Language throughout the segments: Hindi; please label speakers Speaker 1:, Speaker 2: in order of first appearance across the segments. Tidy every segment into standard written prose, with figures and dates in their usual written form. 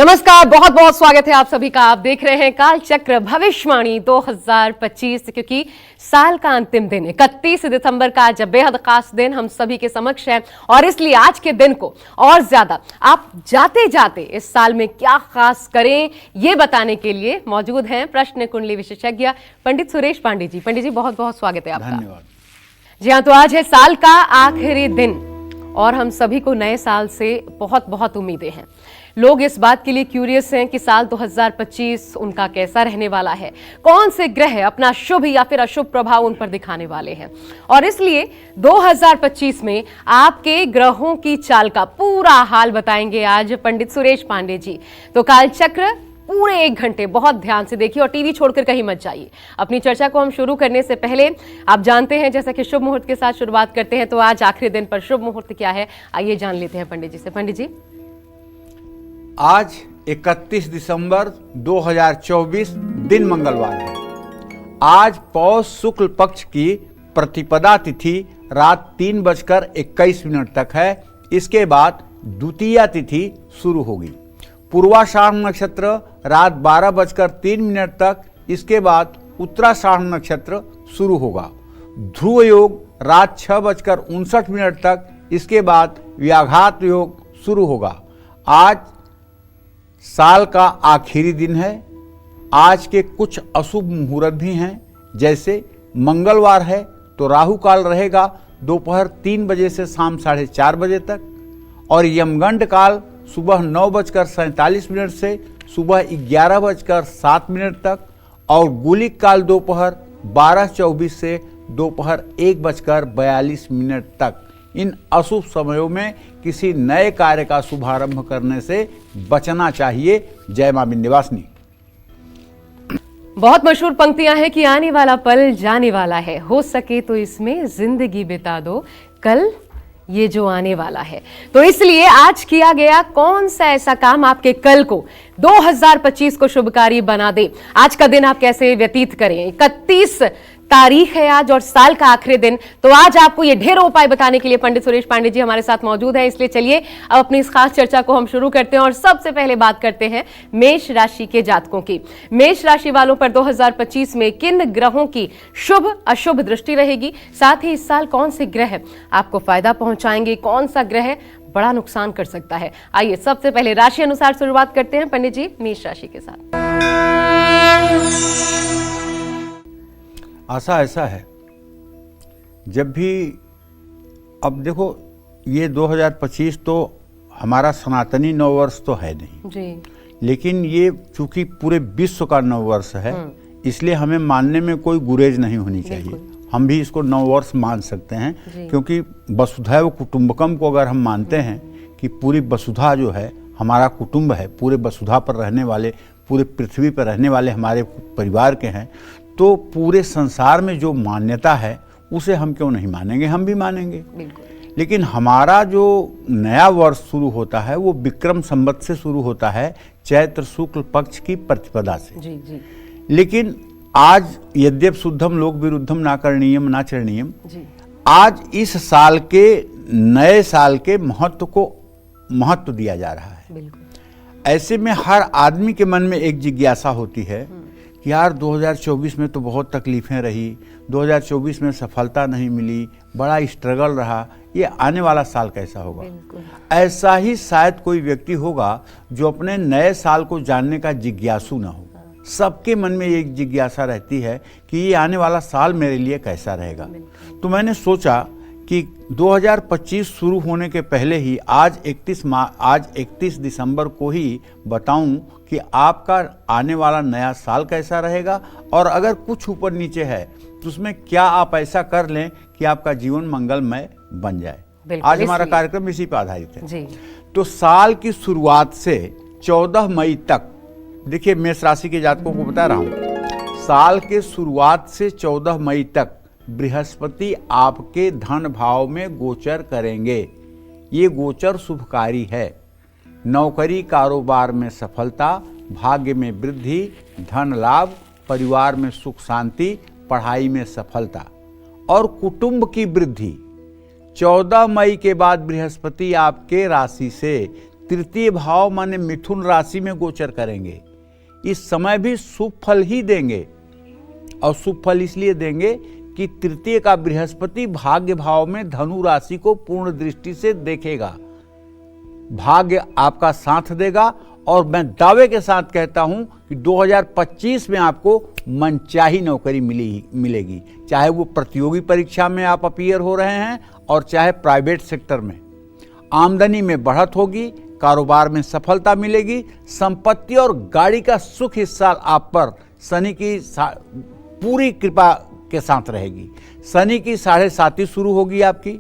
Speaker 1: नमस्कार, बहुत बहुत स्वागत है आप सभी का। आप देख रहे हैं काल चक्र भविष्यवाणी 2025, क्योंकि साल का अंतिम दिन 31 दिसंबर का आज बेहद खास दिन हम सभी के समक्ष है और इसलिए आज के दिन को और ज्यादा आप जाते जाते इस साल में क्या खास करें ये बताने के लिए मौजूद हैं प्रश्न कुंडली विशेषज्ञ पंडित सुरेश पांडे जी। पंडित जी, बहुत बहुत स्वागत है आपका।
Speaker 2: धन्यवाद।
Speaker 1: जी हाँ, तो आज है साल का आखिरी दिन और हम सभी को नए साल से बहुत बहुत उम्मीदें हैं। लोग इस बात के लिए क्यूरियस हैं कि साल 2025 उनका कैसा रहने वाला है, कौन से ग्रह अपना शुभ या फिर अशुभ प्रभाव उन पर दिखाने वाले हैं। और इसलिए 2025 में आपके ग्रहों की चाल का पूरा हाल बताएंगे आज पंडित सुरेश पांडे जी। तो काल चक्र पूरे 1 घंटे बहुत ध्यान से देखिए और टीवी छोड़कर कहीं मत जाइए। अपनी चर्चा को हम शुरू करने से पहले आप जानते हैं जैसा कि शुभ मुहूर्त के साथ शुरुआत करते हैं, तो आज आखिरी दिन पर शुभ मुहूर्त क्या है आइए जान लेते हैं पंडित जी से। पंडित जी,
Speaker 2: आज 31 दिसंबर 2024 दिन मंगलवार है। आज पौष शुक्ल पक्ष की प्रतिपदा तिथि रात 3:21 तक है। इसके बाद द्वितीया तिथि शुरू होगी। पूर्वाषाढ़ नक्षत्र रात 12:03 तक, इसके बाद उत्तराषाढ़ नक्षत्र शुरू होगा। ध्रुव योग रात 6:59 तक, इसके बाद व्याघात योग शुरू होगा। आज साल का आखिरी दिन है। आज के कुछ अशुभ मुहूर्त भी हैं, जैसे मंगलवार है तो राहु काल रहेगा दोपहर 3 बजे से शाम 4:30 बजे तक, और यमगंड काल सुबह 9:47 से सुबह 11:07 तक, और गुलिक काल दोपहर 12:24 से दोपहर 1:42 तक। इन अशुभ समयों में किसी नए कार्य का शुभारंभ करने से बचना चाहिए। जय मां विंध्यवासिनी।
Speaker 1: बहुत मशहूर पंक्तियां हैं कि आने वाला पल जाने वाला है, हो सके तो इसमें जिंदगी बिता दो, कल ये जो आने वाला है। तो इसलिए आज किया गया कौन सा ऐसा काम आपके कल को 2025 को शुभकारी बना दे। आज का दिन आप कैसे व्यतीत करें। 31 तारीख है आज और साल का आखिरी दिन। तो आज आपको ये ढेरों उपाय बताने के लिए पंडित सुरेश पांडे जी हमारे साथ मौजूद है। इसलिए चलिए अब अपनी इस खास चर्चा को हम शुरू करते हैं और सबसे पहले बात करते हैं मेष राशि के जातकों की। मेष राशि वालों पर 2025 में किन ग्रहों की शुभ अशुभ दृष्टि रहेगी, साथ ही इस साल कौन से ग्रह आपको फायदा पहुंचाएंगे, कौन सा ग्रह बड़ा नुकसान कर सकता है। आइए सबसे पहले राशि अनुसार शुरुआत करते हैं पंडित जी मेष राशि के साथ।
Speaker 2: आशा ऐसा है, जब भी अब देखो ये 2025 तो हमारा सनातनी नववर्ष तो है नहीं
Speaker 1: जी,
Speaker 2: लेकिन ये चूंकि पूरे विश्व का नववर्ष है, इसलिए हमें मानने में कोई गुरेज नहीं होनी चाहिए। हम भी इसको नववर्ष मान सकते हैं, क्योंकि वसुधैव कुटुंबकम को अगर हम मानते हैं कि पूरी वसुधा जो है हमारा कुटुंब है, पूरे वसुधा पर रहने वाले, पूरे पृथ्वी पर रहने वाले हमारे परिवार के हैं, तो पूरे संसार में जो मान्यता है उसे हम क्यों नहीं मानेंगे, हम भी मानेंगे। लेकिन हमारा जो नया वर्ष शुरू होता है वो विक्रम संवत से शुरू होता है, चैत्र शुक्ल पक्ष की प्रतिपदा से।
Speaker 1: जी जी।
Speaker 2: लेकिन आज यद्यप शुद्धम लोक विरुद्धम ना करणीयम ना चरणीयम, आज इस साल के नए साल के महत्व को महत्व दिया जा रहा है। ऐसे में हर आदमी के मन में एक जिज्ञासा होती है कि यार 2024 में तो बहुत तकलीफें रही, 2024 में सफलता नहीं मिली, बड़ा स्ट्रगल रहा, ये आने वाला साल कैसा होगा। ऐसा ही शायद कोई व्यक्ति होगा जो अपने नए साल को जानने का जिज्ञासु ना हो। सबके मन में एक जिज्ञासा रहती है कि ये आने वाला साल मेरे लिए कैसा रहेगा। तो मैंने सोचा कि 2025 शुरू होने के पहले ही आज 31 दिसंबर को ही बताऊं कि आपका आने वाला नया साल कैसा रहेगा, और अगर कुछ ऊपर नीचे है तो उसमें क्या आप ऐसा कर लें कि आपका जीवन मंगलमय बन जाए। आज हमारा कार्यक्रम इसी पर आधारित है जी। तो साल की शुरुआत से 14 मई तक, देखिए मेष राशि के जातकों को बता रहा हूं, साल के शुरुआत से 14 मई तक बृहस्पति आपके धन भाव में गोचर करेंगे। ये गोचर शुभकारी है। नौकरी कारोबार में सफलता, भाग्य में वृद्धि, धन लाभ, परिवार में सुख शांति, पढ़ाई में सफलता और कुटुंब की वृद्धि। 14 मई के बाद बृहस्पति आपके राशि से तृतीय भाव माने मिथुन राशि में गोचर करेंगे। इस समय भी शुभ फल ही देंगे, और शुभ फल इसलिए देंगे कि तृतीय का बृहस्पति भाग्य भाव में धनु राशि को पूर्ण दृष्टि से देखेगा। भाग्य आपका साथ देगा, और मैं दावे के साथ कहता हूं कि 2025 में आपको मनचाही नौकरी मिलेगी, चाहे वो प्रतियोगी परीक्षा में आप अपीयर हो रहे हैं और चाहे प्राइवेट सेक्टर में। आमदनी में बढ़त होगी, कारोबार में सफलता मिलेगी, संपत्ति और गाड़ी का सुख इस साल आप पर शनि की पूरी कृपा के साथ रहेगी। शनि की 7.5 शुरू होगी आपकी।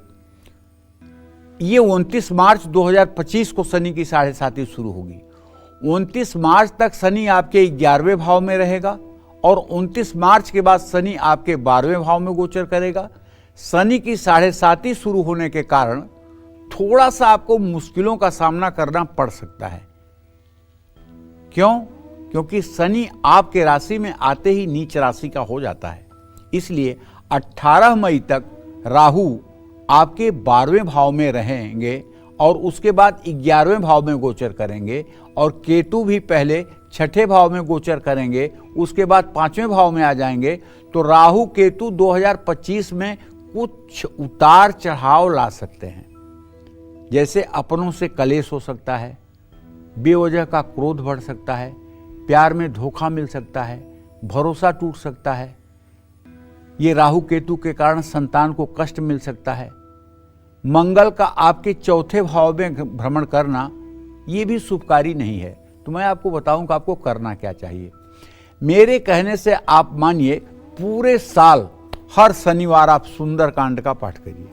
Speaker 2: ये 29 मार्च 2025 को शनि की 7.5 शुरू होगी। 29 मार्च तक शनि आपके 11वें भाव में रहेगा, और 29 मार्च के बाद शनि आपके 12वें भाव में गोचर करेगा। शनि की 7.5 शुरू होने के कारण थोड़ा सा आपको मुश्किलों का सामना करना पड़ सकता है। क्यों? क्योंकि शनि आपके राशि में आते ही नीच राशि का हो जाता है। इसलिए 18 मई तक राहु आपके 12वें भाव में रहेंगे, और उसके बाद 11वें भाव में गोचर करेंगे, और केतु भी पहले 6ठे भाव में गोचर करेंगे, उसके बाद 5वें भाव में आ जाएंगे। तो राहु केतु 2025 में कुछ उतार चढ़ाव ला सकते हैं। जैसे अपनों से कलेश हो सकता है, बेवजह का क्रोध बढ़ सकता है, प्यार में धोखा मिल सकता है, भरोसा टूट सकता है। ये राहु केतु के कारण संतान को कष्ट मिल सकता है। मंगल का आपके 4थे भाव में भ्रमण करना ये भी शुभकारी नहीं है। तो मैं आपको बताऊं कि आपको करना क्या चाहिए। मेरे कहने से आप मानिए, पूरे साल हर शनिवार आप सुंदरकांड का पाठ करिए,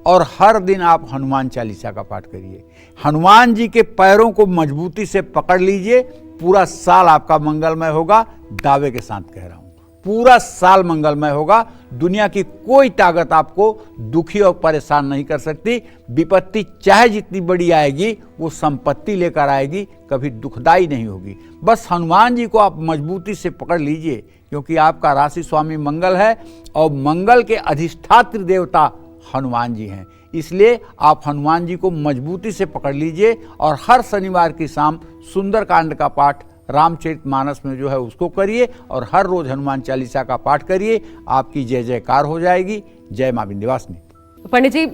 Speaker 2: और हर दिन आप हनुमान चालीसा का पाठ करिए। हनुमान जी के पैरों को मजबूती से पकड़ लीजिए। पूरा साल आपका मंगलमय होगा, दावे के साथ कह रहा हूं, पूरा साल मंगलमय होगा। दुनिया की कोई ताकत आपको दुखी और परेशान नहीं कर सकती। विपत्ति चाहे जितनी बड़ी आएगी, वो संपत्ति लेकर आएगी, कभी दुखदाई नहीं होगी। बस हनुमान जी को आप मजबूती से पकड़ लीजिए, क्योंकि आपका राशि स्वामी मंगल है, और मंगल के अधिष्ठात्र देवता हनुमान जी हैं। इसलिए आप हनुमान जी को मजबूती से पकड़ लीजिए, और हर शनिवार की शाम सुंदरकांड का पाठ रामचरितमानस में जो है उसको करिए, और हर रोज हनुमान चालीसा का पाठ करिए। आपकी जय जयकार हो जाएगी। जय मां विंध्यवासिनी।
Speaker 1: पंडित जी,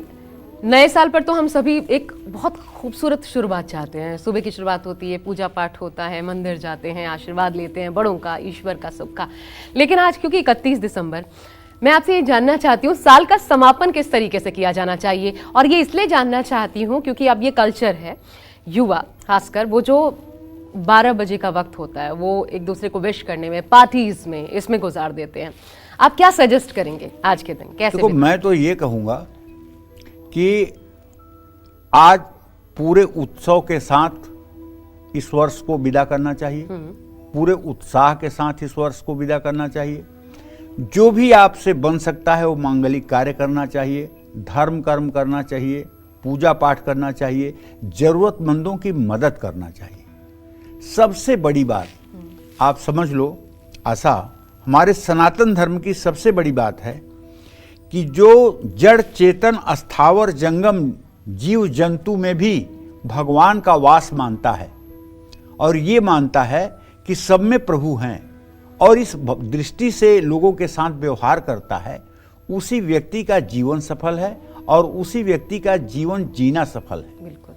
Speaker 1: नए साल पर तो हम सभी एक बहुत खूबसूरत शुरुआत चाहते हैं। सुबह की शुरुआत होती है, पूजा पाठ होता है, मंदिर जाते हैं, आशीर्वाद लेते हैं बड़ों का, ईश्वर का, सबका। लेकिन आज क्योंकि 31 दिसंबर, मैं आपसे ये जानना चाहती हूँ, साल का समापन किस तरीके से किया जाना चाहिए। और ये इसलिए जानना चाहती हूँ क्योंकि अब ये कल्चर है, युवा खासकर, वो जो 12 बजे का वक्त होता है वो एक दूसरे को विश करने में, पार्टीज में, इसमें गुजार देते हैं। आप क्या सजेस्ट करेंगे आज के दिन कैसे?
Speaker 2: देखो, मैं तो ये कहूँगा कि आज पूरे उत्सव के साथ इस वर्ष को विदा करना चाहिए, पूरे उत्साह के साथ इस वर्ष को विदा करना चाहिए। जो भी आपसे बन सकता है वो मांगलिक कार्य करना चाहिए, धर्म कर्म करना चाहिए, पूजा पाठ करना चाहिए, जरूरतमंदों की मदद करना चाहिए। सबसे बड़ी बात आप समझ लो, ऐसा हमारे सनातन धर्म की सबसे बड़ी बात है कि जो जड़ चेतन अस्थावर जंगम जीव जंतु में भी भगवान का वास मानता है, और ये मानता है कि सब में प्रभु हैं, और इस दृष्टि से लोगों के साथ व्यवहार करता है, उसी व्यक्ति का जीवन सफल है, और उसी व्यक्ति का जीवन जीना सफल है।
Speaker 1: बिल्कुल।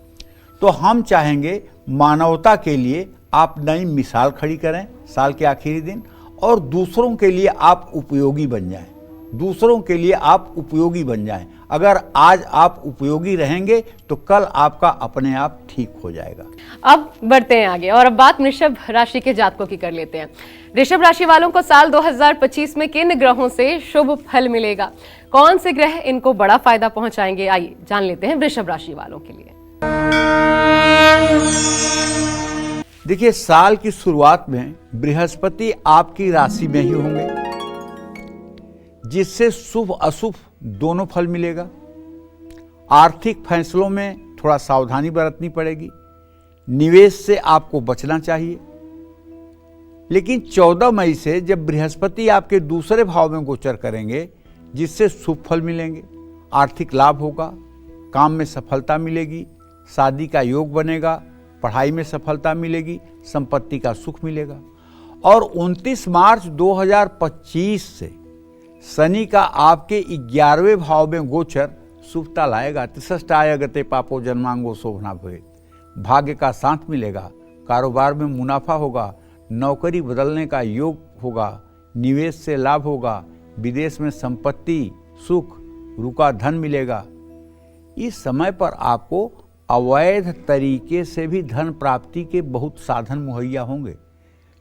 Speaker 2: तो हम चाहेंगे मानवता के लिए आप नई मिसाल खड़ी करें साल के आखिरी दिन, और दूसरों के लिए आप उपयोगी बन जाएं, दूसरों के लिए आप उपयोगी बन जाएं। अगर आज आप उपयोगी रहेंगे तो कल आपका अपने आप ठीक हो जाएगा।
Speaker 1: अब बढ़ते हैं आगे, और अब बात वृषभ राशि के जातकों की कर लेते हैं। वृषभ राशि वालों को साल 2025 में किन ग्रहों से शुभ फल मिलेगा? कौन से ग्रह इनको बड़ा फायदा पहुंचाएंगे? आइए जान लेते हैं वृषभ राशि वालों के लिए।
Speaker 2: देखिए, साल की शुरुआत में बृहस्पति आपकी राशि में ही होंगे, जिससे शुभ अशुभ दोनों फल मिलेगा। आर्थिक फैसलों में थोड़ा सावधानी बरतनी पड़ेगी, निवेश से आपको बचना चाहिए। लेकिन 14 मई से जब बृहस्पति आपके दूसरे भाव में गोचर करेंगे, जिससे शुभ फल मिलेंगे, आर्थिक लाभ होगा, काम में सफलता मिलेगी, शादी का योग बनेगा, पढ़ाई में सफलता मिलेगी, संपत्ति का सुख मिलेगा। और 29 मार्च 2025 से शनि का आपके 11वें भाव में गोचर शुभता लाएगा। त्रिषष्टाय गते पापो जन्मांगो शोभना भवेत्। भाग्य का साथ मिलेगा, कारोबार में मुनाफा होगा, नौकरी बदलने का योग होगा, निवेश से लाभ होगा, विदेश में संपत्ति, सुख, रुका धन मिलेगा। इस समय पर आपको अवैध तरीके से भी धन प्राप्ति के बहुत साधन मुहैया होंगे,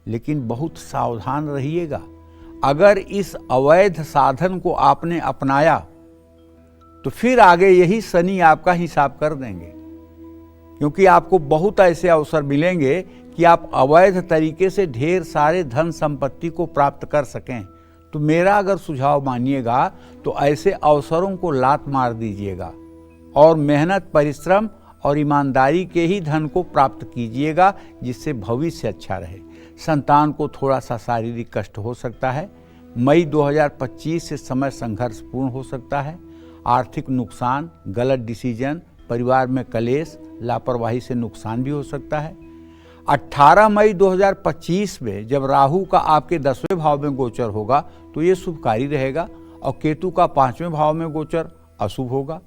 Speaker 2: लेकिन बहुत सावधान रहिएगा। अगर इस अवैध साधन को आपने अपनाया तो फिर आगे यही शनि आपका हिसाब कर देंगे, क्योंकि आपको बहुत ऐसे अवसर मिलेंगे कि आप अवैध तरीके से ढेर सारे धन संपत्ति को प्राप्त कर सकें। तो मेरा अगर सुझाव मानिएगा तो ऐसे अवसरों को लात मार दीजिएगा और मेहनत, परिश्रम और ईमानदारी के ही धन को प्राप्त कीजिएगा, जिससे भविष्य अच्छा रहे। संतान को थोड़ा सा शारीरिक कष्ट हो सकता है। मई 2025 से समय संघर्षपूर्ण हो सकता है। आर्थिक नुकसान, गलत डिसीजन, परिवार में कलेश, लापरवाही से नुकसान भी हो सकता है। 18 मई 2025 में जब राहु का आपके 10वें भाव में गोचर होगा तो ये शुभकारी रहेगा, और केतु का 5वें भाव में गोचर अशुभ होगा।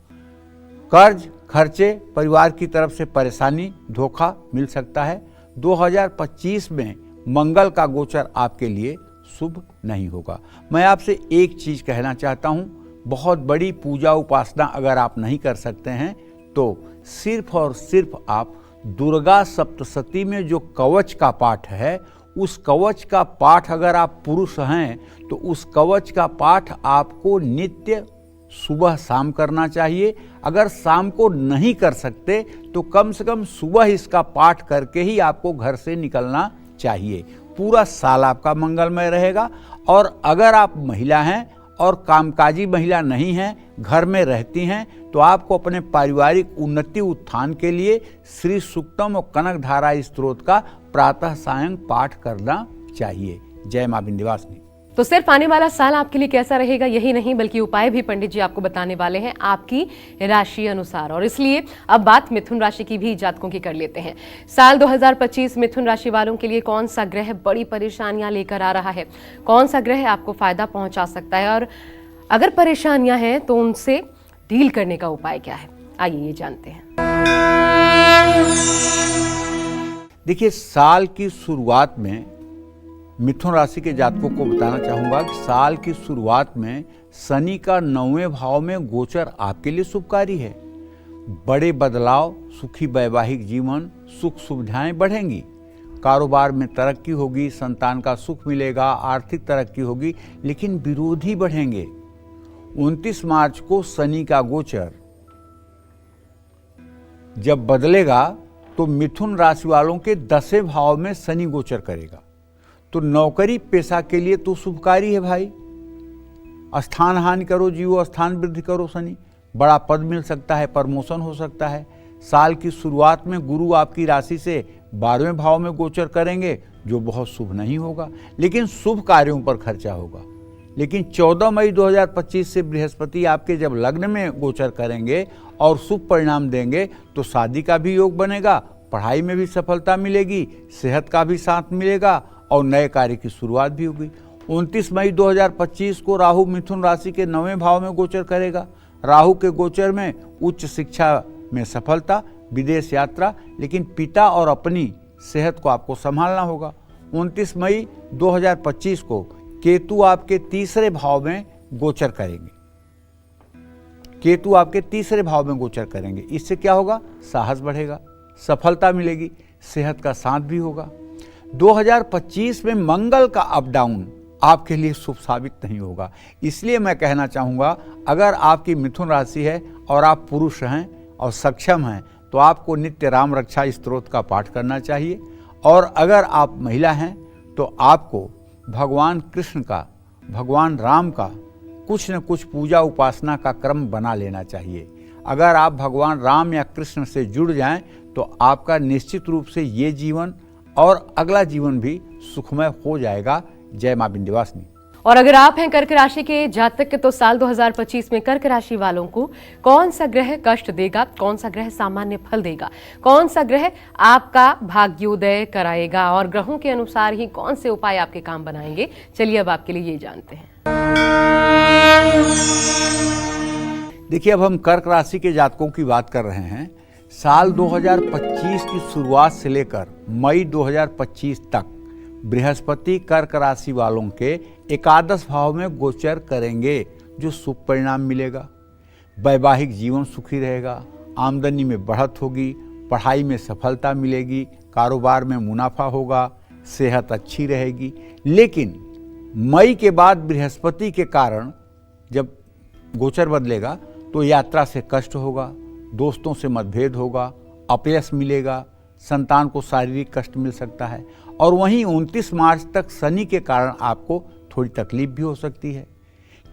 Speaker 2: कर्ज, खर्चे, परिवार की तरफ से परेशानी, धोखा मिल सकता है। 2025 में मंगल का गोचर आपके लिए शुभ नहीं होगा। मैं आपसे एक चीज कहना चाहता हूं, बहुत बड़ी पूजा उपासना अगर आप नहीं कर सकते हैं तो सिर्फ और सिर्फ आप दुर्गा सप्तशती में जो कवच का पाठ है, उस कवच का पाठ अगर आप पुरुष हैं तो उस कवच का पाठ आपको नित्य सुबह शाम करना चाहिए। अगर शाम को नहीं कर सकते तो कम से कम सुबह इसका पाठ करके ही आपको घर से निकलना चाहिए। पूरा साल आपका मंगलमय रहेगा। और अगर आप महिला हैं और कामकाजी महिला नहीं हैं, घर में रहती हैं, तो आपको अपने पारिवारिक उन्नति उत्थान के लिए श्री सूक्तम और कनकधारा स्तोत्र का प्रातः सायं पाठ करना चाहिए। जय मां विंध्यवासिनी।
Speaker 1: तो सिर्फ आने वाला साल आपके लिए कैसा रहेगा यही नहीं, बल्कि उपाय भी पंडित जी आपको बताने वाले हैं आपकी राशि अनुसार। और इसलिए अब बात मिथुन राशि की भी जातकों की कर लेते हैं। साल 2025 मिथुन राशि वालों के लिए कौन सा ग्रह बड़ी परेशानियां लेकर आ रहा है, कौन सा ग्रह आपको फायदा पहुंचा सकता है, और अगर परेशानियां हैं तो उनसे डील करने का उपाय क्या है, आइए ये जानते हैं।
Speaker 2: देखिए, साल की शुरुआत में मिथुन राशि के जातकों को बताना चाहूंगा कि साल की शुरुआत में शनि का 9वें भाव में गोचर आपके लिए शुभकारी है। बड़े बदलाव, सुखी वैवाहिक जीवन, सुख सुविधाएं बढ़ेंगी, कारोबार में तरक्की होगी, संतान का सुख मिलेगा, आर्थिक तरक्की होगी, लेकिन विरोधी बढ़ेंगे। 29 मार्च को शनि का गोचर जब बदलेगा तो मिथुन राशि वालों के 10वें भाव में शनि गोचर करेगा। तो नौकरी पेशा के लिए तो शुभकारी है भाई। स्थान हानि करो जीवो, स्थान वृद्धि करो शनि। बड़ा पद मिल सकता है, प्रमोशन हो सकता है। साल की शुरुआत में गुरु आपकी राशि से 12वें भाव में गोचर करेंगे, जो बहुत शुभ नहीं होगा, लेकिन शुभ कार्यों पर खर्चा होगा। लेकिन 14 मई 2025 से बृहस्पति आपके जब लग्न में गोचर करेंगे और शुभ परिणाम देंगे तो शादी का भी योग बनेगा, पढ़ाई में भी सफलता मिलेगी, सेहत का भी साथ मिलेगा और नए कार्य की शुरुआत भी होगी। 29 मई 2025 को राहु मिथुन राशि के 9वें भाव में गोचर करेगा। राहु के गोचर में उच्च शिक्षा में सफलता, विदेश यात्रा, लेकिन पिता और अपनी सेहत को आपको संभालना होगा। 29 मई 2025 को केतु आपके 3रे भाव में गोचर करेंगे। केतु आपके 3रे भाव में गोचर करेंगे। इससे क्या होगा? साहस बढ़ेगा, सफलता मिलेगी, सेहत का साथ भी होगा। 2025 में मंगल का अप डाउन आपके लिए शुभ साबित नहीं होगा। इसलिए मैं कहना चाहूँगा, अगर आपकी मिथुन राशि है और आप पुरुष हैं और सक्षम हैं तो आपको नित्य राम रक्षा स्तोत्र का पाठ करना चाहिए। और अगर आप महिला हैं तो आपको भगवान कृष्ण का, भगवान राम का कुछ न कुछ पूजा उपासना का क्रम बना लेना चाहिए। अगर आप भगवान राम या कृष्ण से जुड़ जाएं तो आपका निश्चित रूप से ये जीवन और अगला जीवन भी सुखमय हो जाएगा। जय मां विंध्यवासिनी।
Speaker 1: और अगर आप हैं कर्क राशि के जातक तो साल 2025 में कर्क राशि वालों को कौन सा ग्रह कष्ट देगा, कौन सा ग्रह सामान्य फल देगा, कौन सा ग्रह आपका भाग्योदय कराएगा और ग्रहों के अनुसार ही कौन से उपाय आपके काम बनाएंगे, चलिए अब आपके लिए ये जानते हैं।
Speaker 2: देखिए, अब हम कर्क राशि के जातकों की बात कर रहे हैं। साल 2025 की शुरुआत से लेकर मई 2025 तक बृहस्पति कर्क राशि वालों के एकादश भाव में गोचर करेंगे, जो शुभ परिणाम मिलेगा। वैवाहिक जीवन सुखी रहेगा, आमदनी में बढ़त होगी, पढ़ाई में सफलता मिलेगी, कारोबार में मुनाफा होगा, सेहत अच्छी रहेगी। लेकिन मई के बाद बृहस्पति के कारण जब गोचर बदलेगा तो यात्रा से कष्ट होगा, दोस्तों से मतभेद होगा, अपयश मिलेगा, संतान को शारीरिक कष्ट मिल सकता है। और वहीं 29 मार्च तक शनि के कारण आपको थोड़ी तकलीफ भी हो सकती है,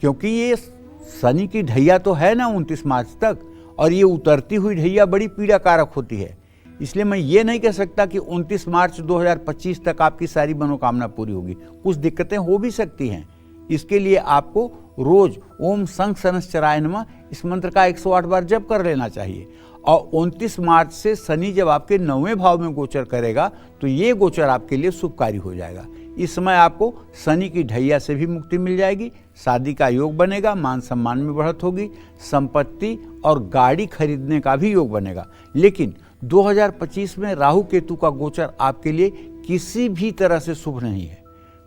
Speaker 2: क्योंकि ये शनि की ढैया तो है ना 29 मार्च तक, और ये उतरती हुई ढैया बड़ी पीड़ा कारक होती है। इसलिए मैं ये नहीं कह सकता कि 29 मार्च 2025 तक आपकी सारी मनोकामना पूरी होगी। कुछ दिक्कतें हो भी सकती हैं। इसके लिए आपको रोज ओम संग शनश्चराय नमः इस मंत्र का 108 बार जप कर लेना चाहिए। और 29 मार्च से शनि जब आपके 9वें भाव में गोचर करेगा तो ये गोचर आपके लिए शुभकारी हो जाएगा। इस समय आपको शनि की ढैया से भी मुक्ति मिल जाएगी, शादी का योग बनेगा, मान सम्मान में बढ़त होगी, संपत्ति और गाड़ी खरीदने का भी योग बनेगा। लेकिन 2025 में राहु केतु का गोचर आपके लिए किसी भी तरह से शुभ नहीं है।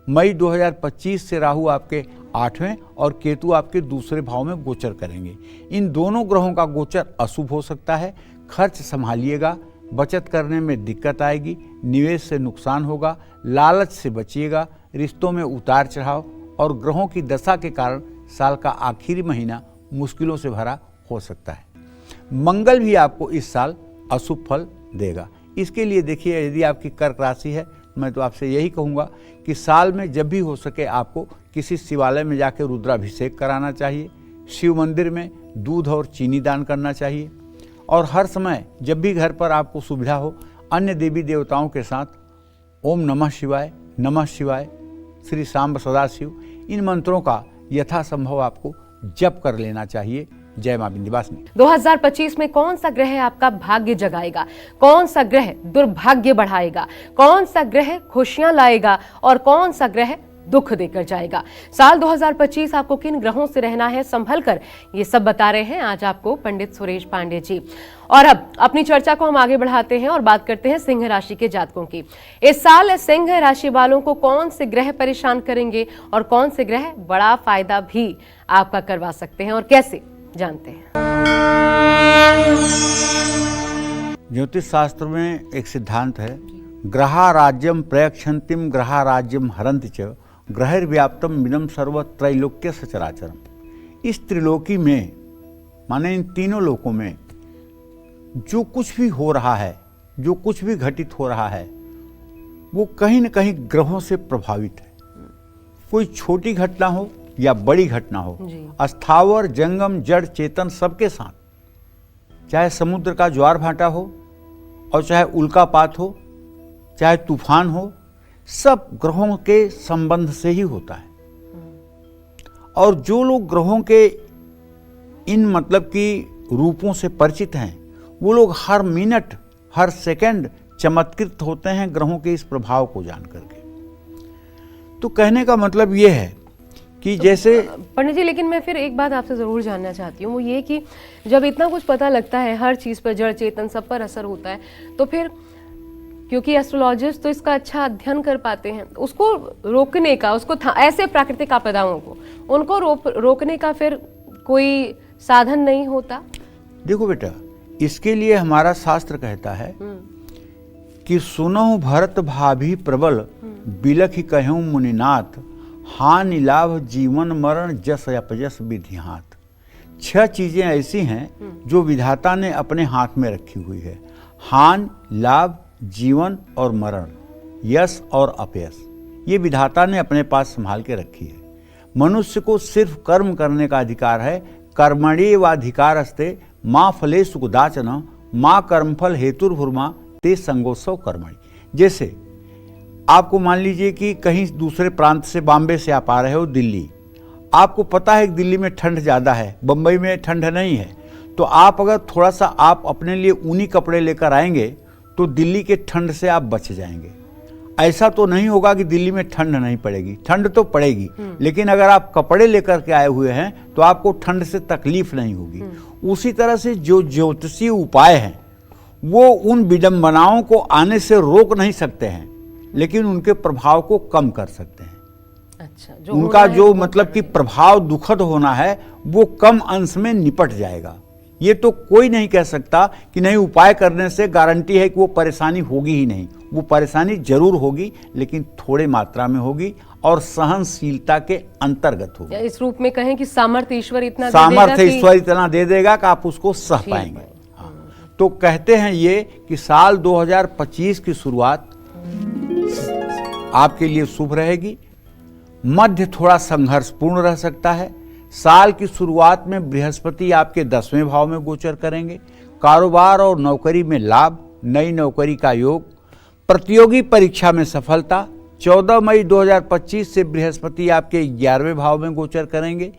Speaker 2: मई 2025 से राहु आपके 8वें और केतु आपके दूसरे भाव में गोचर करेंगे। इन दोनों ग्रहों का गोचर अशुभ हो सकता है। खर्च संभालिएगा, बचत करने में दिक्कत आएगी, निवेश से नुकसान होगा, लालच से बचिएगा, रिश्तों में उतार चढ़ाव और ग्रहों की दशा के कारण साल का आखिरी महीना मुश्किलों से भरा हो सकता है। मंगल भी आपको इस साल अशुभ फल देगा। इसके लिए देखिए, यदि आपकी कर्क राशि है, मैं तो आपसे यही कहूँगा कि साल में जब भी हो सके आपको किसी शिवालय में जाकर रुद्राभिषेक कराना चाहिए, शिव मंदिर में दूध और चीनी दान करना चाहिए। और हर समय जब भी घर पर आपको सुविधा हो, अन्य देवी देवताओं के साथ ओम नमः शिवाय, श्री सांब सदाशिव, इन मंत्रों का यथासंभव आपको जप कर लेना चाहिए। जय मां विंध्यवासिनी।
Speaker 1: 2025 में कौन सा ग्रह आपका भाग्य जगाएगा, कौन सा ग्रह दुर्भाग्य बढ़ाएगा, कौन सा ग्रह खुशियां लाएगा और कौन सा ग्रह दुख देकर जाएगा। साल 2025 आपको किन ग्रहों से रहना है, संभल कर, ये सब बता रहे हैं आज आपको पंडित सुरेश पांडे जी। और अब अपनी चर्चा को हम आगे बढ़ाते हैं और बात करते हैं सिंह राशि के जातकों की। इस साल सिंह राशि वालों को कौन से ग्रह परेशान करेंगे और कौन से ग्रह बड़ा फायदा भी आपका करवा सकते हैं और कैसे, जानते हैं।
Speaker 2: ज्योतिष शास्त्र में एक सिद्धांत है, ग्रहा राज्यम प्रयक्षंतिम ग्रहा राज्यम हरंति च ग्रहैर्व्याप्तम मिदं सर्व त्रैलोक्य सचराचरम। इस त्रिलोकी में, माने इन तीनों लोकों में जो कुछ भी हो रहा है, जो कुछ भी घटित हो रहा है, वो कहीं न कहीं ग्रहों से प्रभावित है। कोई छोटी घटना हो या बड़ी घटना हो, अस्थावर जंगम जड़ चेतन सबके साथ, चाहे समुद्र का ज्वार भाटा हो और चाहे उल्कापात हो, चाहे तूफान हो, सब ग्रहों के संबंध से ही होता है। और जो लोग ग्रहों के इन मतलब की रूपों से परिचित हैं, वो लोग हर मिनट हर सेकंड चमत्कृत होते हैं ग्रहों के इस प्रभाव को जान करके। तो कहने का मतलब ये है कि जैसे
Speaker 1: पंडित जी, लेकिन मैं फिर एक बात आपसे जरूर जानना चाहती हूँ, वो ये कि जब इतना कुछ पता लगता है, हर चीज पर, जड़ चेतन सब पर असर होता है, तो फिर क्योंकि एस्ट्रोलॉजिस्ट तो इसका अच्छा अध्ययन कर पाते हैं, उसको रोकने का, उसको ऐसे प्राकृतिक आपदाओं को उनको रोकने का फिर कोई साधन नहीं होता?
Speaker 2: देखो बेटा, इसके लिए हमारा शास्त्र कहता है कि सुनहु भरत भाभी प्रबल बिलखि कहूँ मुनिनाथ हानि लाभ जीवन मरण जस अपजस विधि हाथ। 6 चीजें ऐसी हैं जो विधाता ने अपने हाथ में रखी हुई है, हान, लाभ, जीवन और मरण, यश और अपयश, ये विधाता ने अपने पास संभाल के रखी है। मनुष्य को सिर्फ कर्म करने का अधिकार है, कर्मण्येवाधिकारस्ते माँ फलेषु कदाचन माँ कर्मफल हेतुर्भुर्मा ते संगोत्सव कर्मणि। जैसे आपको मान लीजिए कि कहीं दूसरे प्रांत से, बॉम्बे से आप आ रहे हो दिल्ली, आपको पता है कि दिल्ली में ठंड ज़्यादा है, बम्बई में ठंड नहीं है, तो आप अगर थोड़ा सा आप अपने लिए ऊनी कपड़े लेकर आएंगे तो दिल्ली के ठंड से आप बच जाएंगे। ऐसा तो नहीं होगा कि दिल्ली में ठंड नहीं पड़ेगी, ठंड तो पड़ेगी, लेकिन अगर आप कपड़े लेकर के आए हुए हैं तो आपको ठंड से तकलीफ नहीं होगी। उसी तरह से जो ज्योतिषीय उपाय हैं वो उन विडंबनाओं को आने से रोक नहीं सकते हैं, लेकिन उनके प्रभाव को कम कर सकते हैं।
Speaker 1: अच्छा,
Speaker 2: उनका जो मतलब कि प्रभाव दुखद होना है वो कम अंश में निपट जाएगा। ये तो कोई नहीं कह सकता कि नहीं उपाय करने से गारंटी है कि वो परेशानी होगी ही नहीं। वो परेशानी जरूर होगी, लेकिन थोड़े मात्रा में होगी और सहनशीलता के अंतर्गत होगी।
Speaker 1: इस रूप में कहें कि सामर्थ्य ईश्वर इतना
Speaker 2: दे देगा कि आप उसको सह पाएंगे। हाँ। तो कहते हैं ये कि साल 2025 की शुरुआत आपके लिए शुभ रहेगी। मध्य थोड़ा संघर्षपूर्ण रह सकता है। साल की शुरुआत में बृहस्पति आपके 10वें भाव में गोचर करेंगे। कारोबार और नौकरी में लाभ, नई नौकरी का योग, प्रतियोगी परीक्षा में सफलता। 14 मई 2025 से बृहस्पति आपके 11वें भाव में गोचर करेंगे।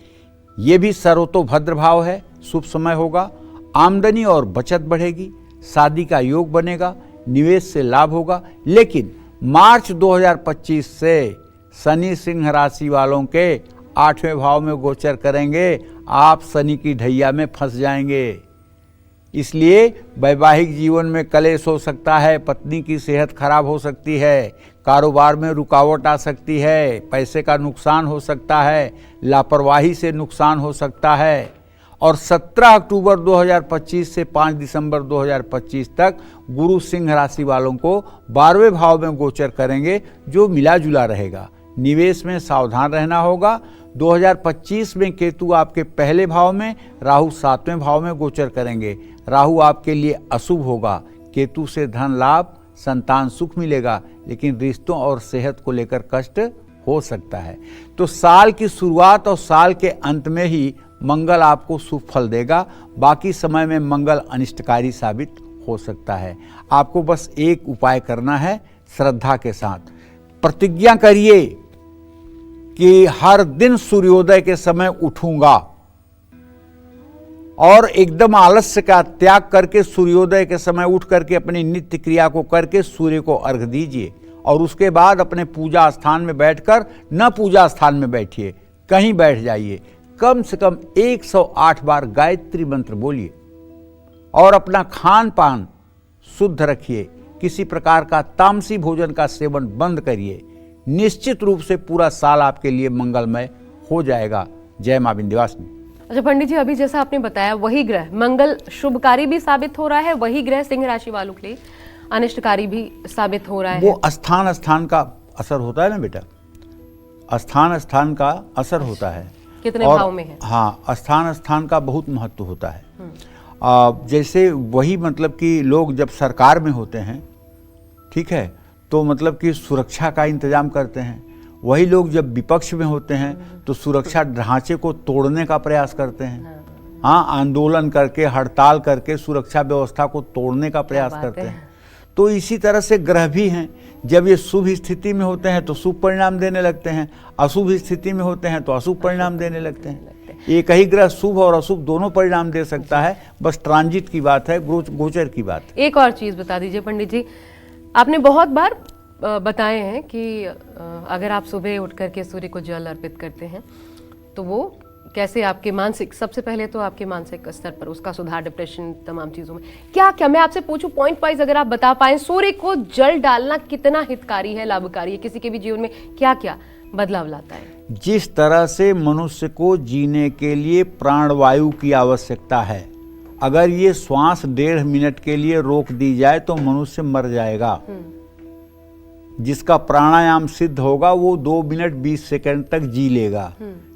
Speaker 2: ये भी सर्वतोभद्र भाव है, शुभ समय होगा। आमदनी और बचत बढ़ेगी, शादी का योग बनेगा, निवेश से लाभ होगा। लेकिन मार्च 2025 से शनि सिंह राशि वालों के 8वें भाव में गोचर करेंगे। आप शनि की ढैया में फंस जाएंगे। इसलिए वैवाहिक जीवन में कलेश हो सकता है, पत्नी की सेहत खराब हो सकती है, कारोबार में रुकावट आ सकती है, पैसे का नुकसान हो सकता है, लापरवाही से नुकसान हो सकता है। और 17 अक्टूबर 2025 से 5 दिसंबर 2025 तक गुरु सिंह राशि वालों को 12वें भाव में गोचर करेंगे, जो मिला जुला रहेगा। निवेश में सावधान रहना होगा। 2025 में केतु आपके पहले भाव में, राहु 7वें भाव में गोचर करेंगे। राहु आपके लिए अशुभ होगा। केतु से धन लाभ, संतान सुख मिलेगा, लेकिन रिश्तों और सेहत को लेकर कष्ट हो सकता है। तो साल की शुरुआत और साल के अंत में ही मंगल आपको शुभ फल देगा। बाकी समय में मंगल अनिष्टकारी साबित हो सकता है। आपको बस एक उपाय करना है, श्रद्धा के साथ प्रतिज्ञा करिए कि हर दिन सूर्योदय के समय उठूंगा और एकदम आलस्य का त्याग करके सूर्योदय के समय उठ करके अपनी नित्य क्रिया को करके सूर्य को अर्घ दीजिए। और उसके बाद अपने पूजा स्थान में बैठकर, न पूजा स्थान में बैठिए, कहीं बैठ जाइए, कम से कम 108 बार गायत्री मंत्र बोलिए और अपना खान पान शुद्ध रखिए। किसी प्रकार का तामसी भोजन का सेवन बंद करिए। निश्चित रूप से पूरा साल आपके लिए मंगलमय हो जाएगा। जय मां विंध्यवासिनी।
Speaker 1: अच्छा पंडित जी, अभी जैसा आपने बताया वही ग्रह मंगल शुभकारी भी साबित हो रहा है, वही ग्रह सिंह राशि वालों के लिए अनिष्टकारी भी साबित हो रहा है।
Speaker 2: वो स्थान का असर होता है ना बेटा, स्थान का असर होता है।
Speaker 1: कितने भाव में है?
Speaker 2: हाँ, स्थान का बहुत महत्व होता है। जैसे वही मतलब कि लोग जब सरकार में होते हैं, ठीक है, तो मतलब कि सुरक्षा का इंतजाम करते हैं। वही लोग जब विपक्ष में होते हैं तो सुरक्षा ढांचे को तोड़ने का प्रयास करते हैं। हाँ, आंदोलन करके, हड़ताल करके सुरक्षा व्यवस्था को तोड़ने का प्रयास करते हैं। तो इसी तरह से ग्रह भी हैं। जब ये शुभ स्थिति में होते हैं तो शुभ परिणाम देने लगते हैं, अशुभ स्थिति में होते हैं तो अशुभ परिणाम देने लगते हैं। एक ही ग्रह शुभ और अशुभ दोनों परिणाम दे सकता है, बस ट्रांजिट की बात है, गोचर की बात है।
Speaker 1: एक और चीज बता दीजिए पंडित जी, आपने बहुत बार बताए हैं कि अगर आप सुबह उठ करके सूर्य को जल अर्पित करते हैं तो वो कैसे आपके मानसिक, सबसे पहले तो आपके मानसिक स्तर पर उसका सुधार, डिप्रेशन, तमाम चीज़ों में क्या मैं आपसे पूछूं पॉइंट वाइज अगर आप बता पाएं, सूर्य को जल डालना कितना हितकारी है, लाभकारी है, किसी के भी जीवन में क्या क्या बदलाव लाता है?
Speaker 2: जिस तरह से मनुष्य को जीने के लिए प्राणवायु की आवश्यकता है, अगर ये श्वास 1.5 मिनट के लिए रोक दी जाए तो मनुष्य मर जाएगा। जिसका प्राणायाम सिद्ध होगा वो 2 मिनट 20 सेकंड तक जी लेगा,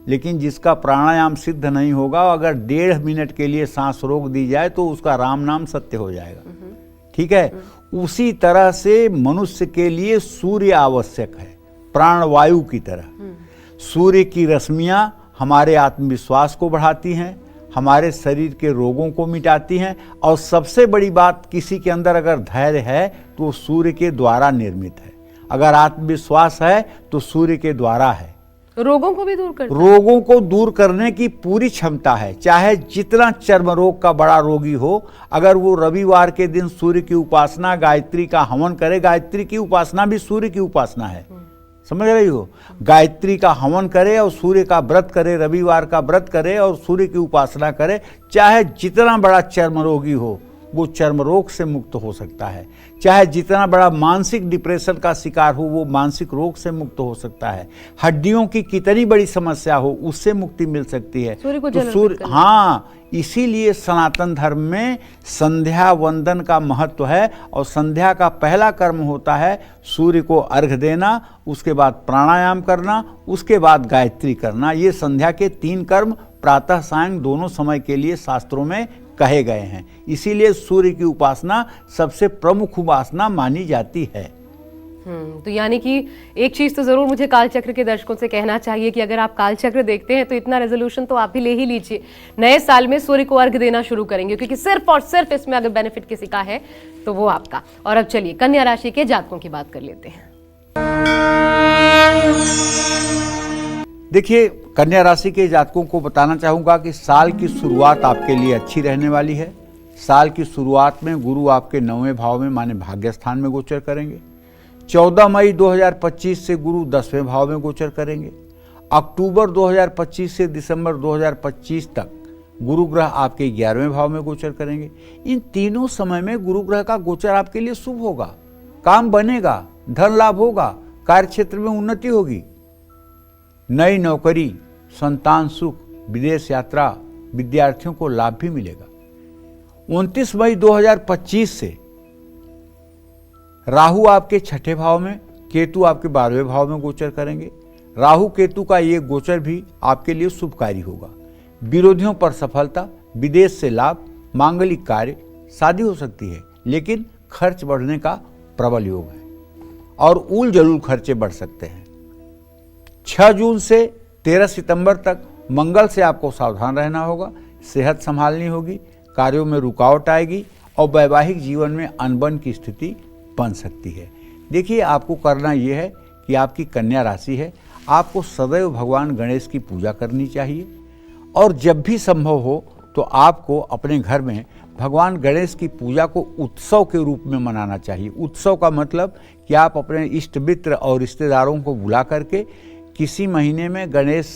Speaker 2: लेकिन जिसका प्राणायाम सिद्ध नहीं होगा, अगर 1.5 मिनट के लिए सांस रोक दी जाए तो उसका राम नाम सत्य हो जाएगा। ठीक है, उसी तरह से मनुष्य के लिए सूर्य आवश्यक है, प्राणवायु की तरह। सूर्य की रश्मियां हमारे आत्मविश्वास को बढ़ाती हैं, हमारे शरीर के रोगों को मिटाती हैं, और सबसे बड़ी बात, किसी के अंदर अगर धैर्य है तो सूर्य के द्वारा निर्मित है। अगर आत्मविश्वास है तो सूर्य के द्वारा है।
Speaker 1: रोगों को भी दूर करता है।
Speaker 2: रोगों को दूर करने की पूरी क्षमता है। चाहे जितना चर्म रोग का बड़ा रोगी हो, अगर वो रविवार के दिन सूर्य की उपासना, गायत्री का हवन करे, गायत्री की उपासना भी सूर्य की उपासना है, समझ रही हो, गायत्री का हवन करे और सूर्य का व्रत करे, रविवार का व्रत करे और सूर्य की उपासना करे, चाहे जितना बड़ा चर्म रोगी हो वो चर्म रोग से मुक्त हो सकता है। चाहे जितना बड़ा मानसिक डिप्रेशन का शिकार हो वो मानसिक रोग से मुक्त हो सकता है। हड्डियों की कितनी बड़ी समस्या हो उससे मुक्ति मिल सकती है। तो सूर्य, हाँ, इसीलिए सनातन धर्म में संध्या वंदन का महत्व है और संध्या का पहला कर्म होता है सूर्य को अर्घ्य देना, उसके बाद प्राणायाम करना, उसके बाद गायत्री करना। ये संध्या के 3 कर्म प्रातः सायं दोनों समय के लिए शास्त्रों में कहे गए हैं। इसीलिए सूर्य की उपासना सबसे प्रमुख उपासना मानी जाती है।
Speaker 1: तो यानी कि एक चीज तो जरूर मुझे कालचक्र के दर्शकों से कहना चाहिए कि अगर आप कालचक्र देखते हैं तो इतना रेजोल्यूशन तो आप भी ले ही लीजिए, नए साल में सूर्य को अर्घ्य देना शुरू करेंगे, क्योंकि सिर्फ और सिर्फ इसमें अगर बेनिफिट किसी का है तो वो आपका। और अब चलिए कन्या राशि के जातकों की बात कर लेते हैं।
Speaker 2: देखिए, कन्या राशि के जातकों को बताना चाहूंगा कि साल की शुरुआत आपके लिए अच्छी रहने वाली है। साल की शुरुआत में गुरु आपके 9वें भाव में माने भाग्य स्थान में गोचर करेंगे। 14 मई 2025 से गुरु 10वें भाव में गोचर करेंगे। अक्टूबर 2025 से दिसंबर 2025 तक गुरु ग्रह आपके 11वें भाव में गोचर करेंगे। इन तीनों समय में गुरु ग्रह का गोचर आपके लिए शुभ होगा, काम बनेगा, धन लाभ होगा, कार्य क्षेत्र में उन्नति होगी, नई नौकरी, संतान सुख, विदेश यात्रा, विद्यार्थियों को लाभ भी मिलेगा। 29 मई 2025 से राहु आपके 6ठे भाव में, केतु आपके 12वें भाव में गोचर करेंगे। राहु केतु का ये गोचर भी आपके लिए शुभकारी होगा। विरोधियों पर सफलता, विदेश से लाभ, मांगलिक कार्य, शादी हो सकती है, लेकिन खर्च बढ़ने का प्रबल योग है और उल जलूल खर्चे बढ़ सकते हैं। 6 जून से 13 सितंबर तक मंगल से आपको सावधान रहना होगा, सेहत संभालनी होगी, कार्यों में रुकावट आएगी और वैवाहिक जीवन में अनबन की स्थिति बन सकती है। देखिए, आपको करना यह है कि आपकी कन्या राशि है, आपको सदैव भगवान गणेश की पूजा करनी चाहिए और जब भी संभव हो तो आपको अपने घर में भगवान गणेश की पूजा को उत्सव के रूप में मनाना चाहिए। उत्सव का मतलब कि आप अपने इष्ट मित्र और रिश्तेदारों को बुला करके किसी महीने में गणेश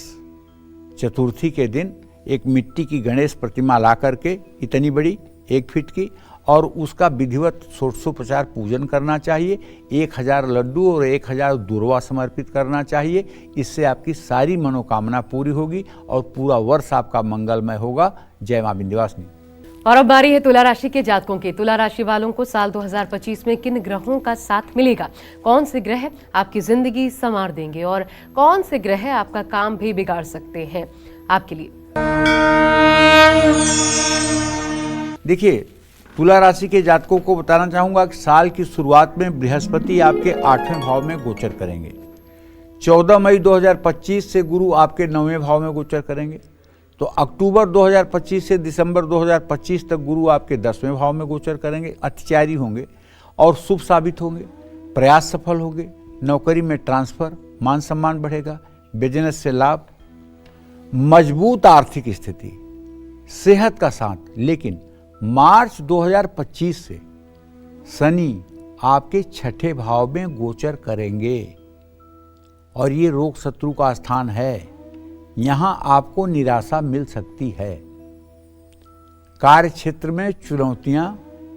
Speaker 2: चतुर्थी के दिन एक मिट्टी की गणेश प्रतिमा ला करके, इतनी बड़ी 1 फीट की, और उसका विधिवत षोडशोपचार पूजन करना चाहिए। 1000 लड्डू और 1000 दूर्वा समर्पित करना चाहिए। इससे आपकी सारी मनोकामना पूरी होगी और पूरा वर्ष आपका मंगलमय होगा। जय मां विंध्यवासिनी।
Speaker 1: और अब बारी है तुला राशि के जातकों की। तुला राशि वालों को साल 2025 में किन ग्रहों का साथ मिलेगा, कौन से ग्रह आपकी जिंदगी संवार देंगे और कौन से ग्रह आपका काम भी बिगाड़ सकते हैं आपके लिए।
Speaker 2: देखिए, तुला राशि के जातकों को बताना चाहूंगा कि साल की शुरुआत में बृहस्पति आपके 8वें भाव में गोचर करेंगे। 14 मई 2025 से गुरु आपके 9वें भाव में गोचर करेंगे। तो अक्टूबर 2025 से दिसंबर 2025 तक गुरु आपके 10वें भाव में गोचर करेंगे। अतिचारी होंगे और शुभ साबित होंगे, प्रयास सफल होंगे, नौकरी में ट्रांसफर, मान सम्मान बढ़ेगा, बिजनेस से लाभ, मजबूत आर्थिक स्थिति, सेहत का साथ। लेकिन मार्च 2025 से शनि आपके 6ठे भाव में गोचर करेंगे और ये रोग शत्रु का स्थान है। यहां आपको निराशा मिल सकती है। कार्य क्षेत्र में चुनौतियां,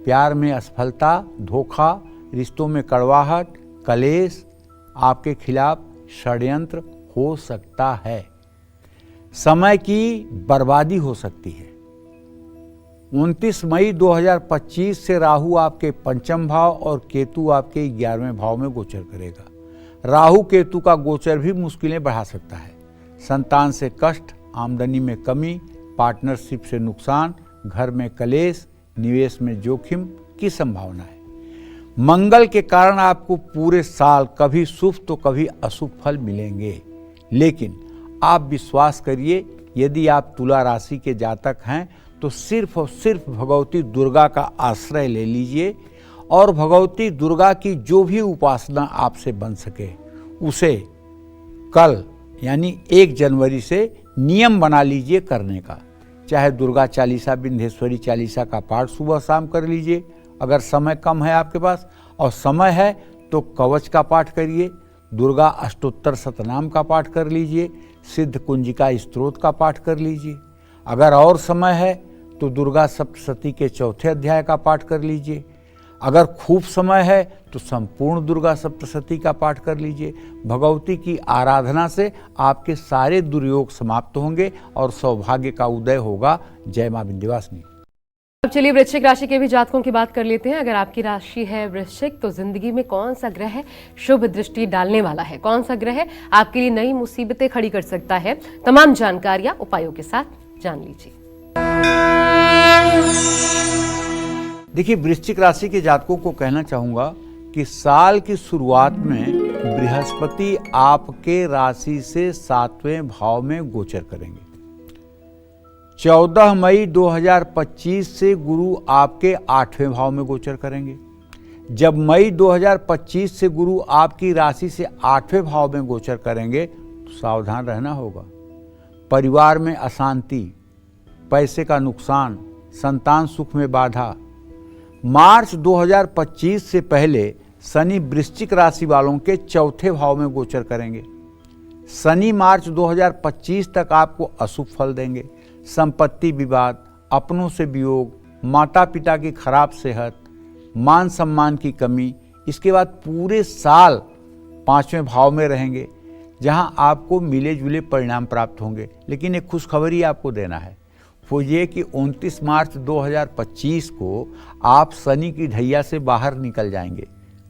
Speaker 2: प्यार में असफलता, धोखा, रिश्तों में कड़वाहट, कलेश, आपके खिलाफ षड्यंत्र हो सकता है। समय की बर्बादी हो सकती है। 29 मई 2025 से राहु आपके 5वें भाव और केतु आपके 11वें भाव में गोचर करेगा। राहु केतु का गोचर भी मुश्किलें बढ़ा सकता है। संतान से कष्ट, आमदनी में कमी, पार्टनरशिप से नुकसान, घर में कलेश, निवेश में जोखिम की संभावना है। मंगल के कारण आपको पूरे साल कभी शुभ तो कभी अशुभ फल मिलेंगे, लेकिन आप विश्वास करिए, यदि आप तुला राशि के जातक हैं तो सिर्फ और सिर्फ भगवती दुर्गा का आश्रय ले लीजिए और भगवती दुर्गा की जो भी उपासना आपसे बन सके उसे कल यानी 1 जनवरी से नियम बना लीजिए करने का। चाहे दुर्गा चालीसा, विंध्येश्वरी चालीसा का पाठ सुबह शाम कर लीजिए अगर समय कम है आपके पास, और समय है तो कवच का पाठ करिए, दुर्गा अष्टोत्तर शतनाम का पाठ कर लीजिए, सिद्ध कुंजिका स्तोत्र का पाठ कर लीजिए। अगर और समय है तो दुर्गा सप्तशती के 4थे अध्याय का पाठ कर लीजिए। अगर खूब समय है तो संपूर्ण दुर्गा सप्तशती का पाठ कर लीजिए। भगवती की आराधना से आपके सारे दुर्योग समाप्त होंगे और सौभाग्य का उदय होगा। जय मां विंध्यवासिनी।
Speaker 1: अब चलिए वृश्चिक राशि के भी जातकों की बात कर लेते हैं। अगर आपकी राशि है वृश्चिक, तो जिंदगी में कौन सा ग्रह शुभ दृष्टि डालने वाला है, कौन सा ग्रह आपके लिए नई मुसीबतें खड़ी कर सकता है, तमाम जानकारियां उपायों के साथ जान लीजिए।
Speaker 2: देखिए, वृश्चिक राशि के जातकों को कहना चाहूंगा कि साल की शुरुआत में बृहस्पति आपके राशि से 7वें भाव में गोचर करेंगे। 14 मई 2025 से गुरु आपके 8वें भाव में गोचर करेंगे। जब मई 2025 से गुरु आपकी राशि से 8वें भाव में गोचर करेंगे तो सावधान रहना होगा। परिवार में अशांति, पैसे का नुकसान, संतान सुख में बाधा। मार्च 2025 से पहले शनि वृश्चिक राशि वालों के 4थे भाव में गोचर करेंगे। शनि मार्च 2025 तक आपको अशुभ फल देंगे। संपत्ति विवाद, अपनों से वियोग, माता पिता की खराब सेहत, मान सम्मान की कमी। इसके बाद पूरे साल 5वें भाव में रहेंगे जहां आपको मिले जुले परिणाम प्राप्त होंगे। लेकिन एक खुशखबरी आपको देना है, वो ये कि 29 मार्च 2025 को आप शनि की ढैया से बाहर निकल जाएंगे।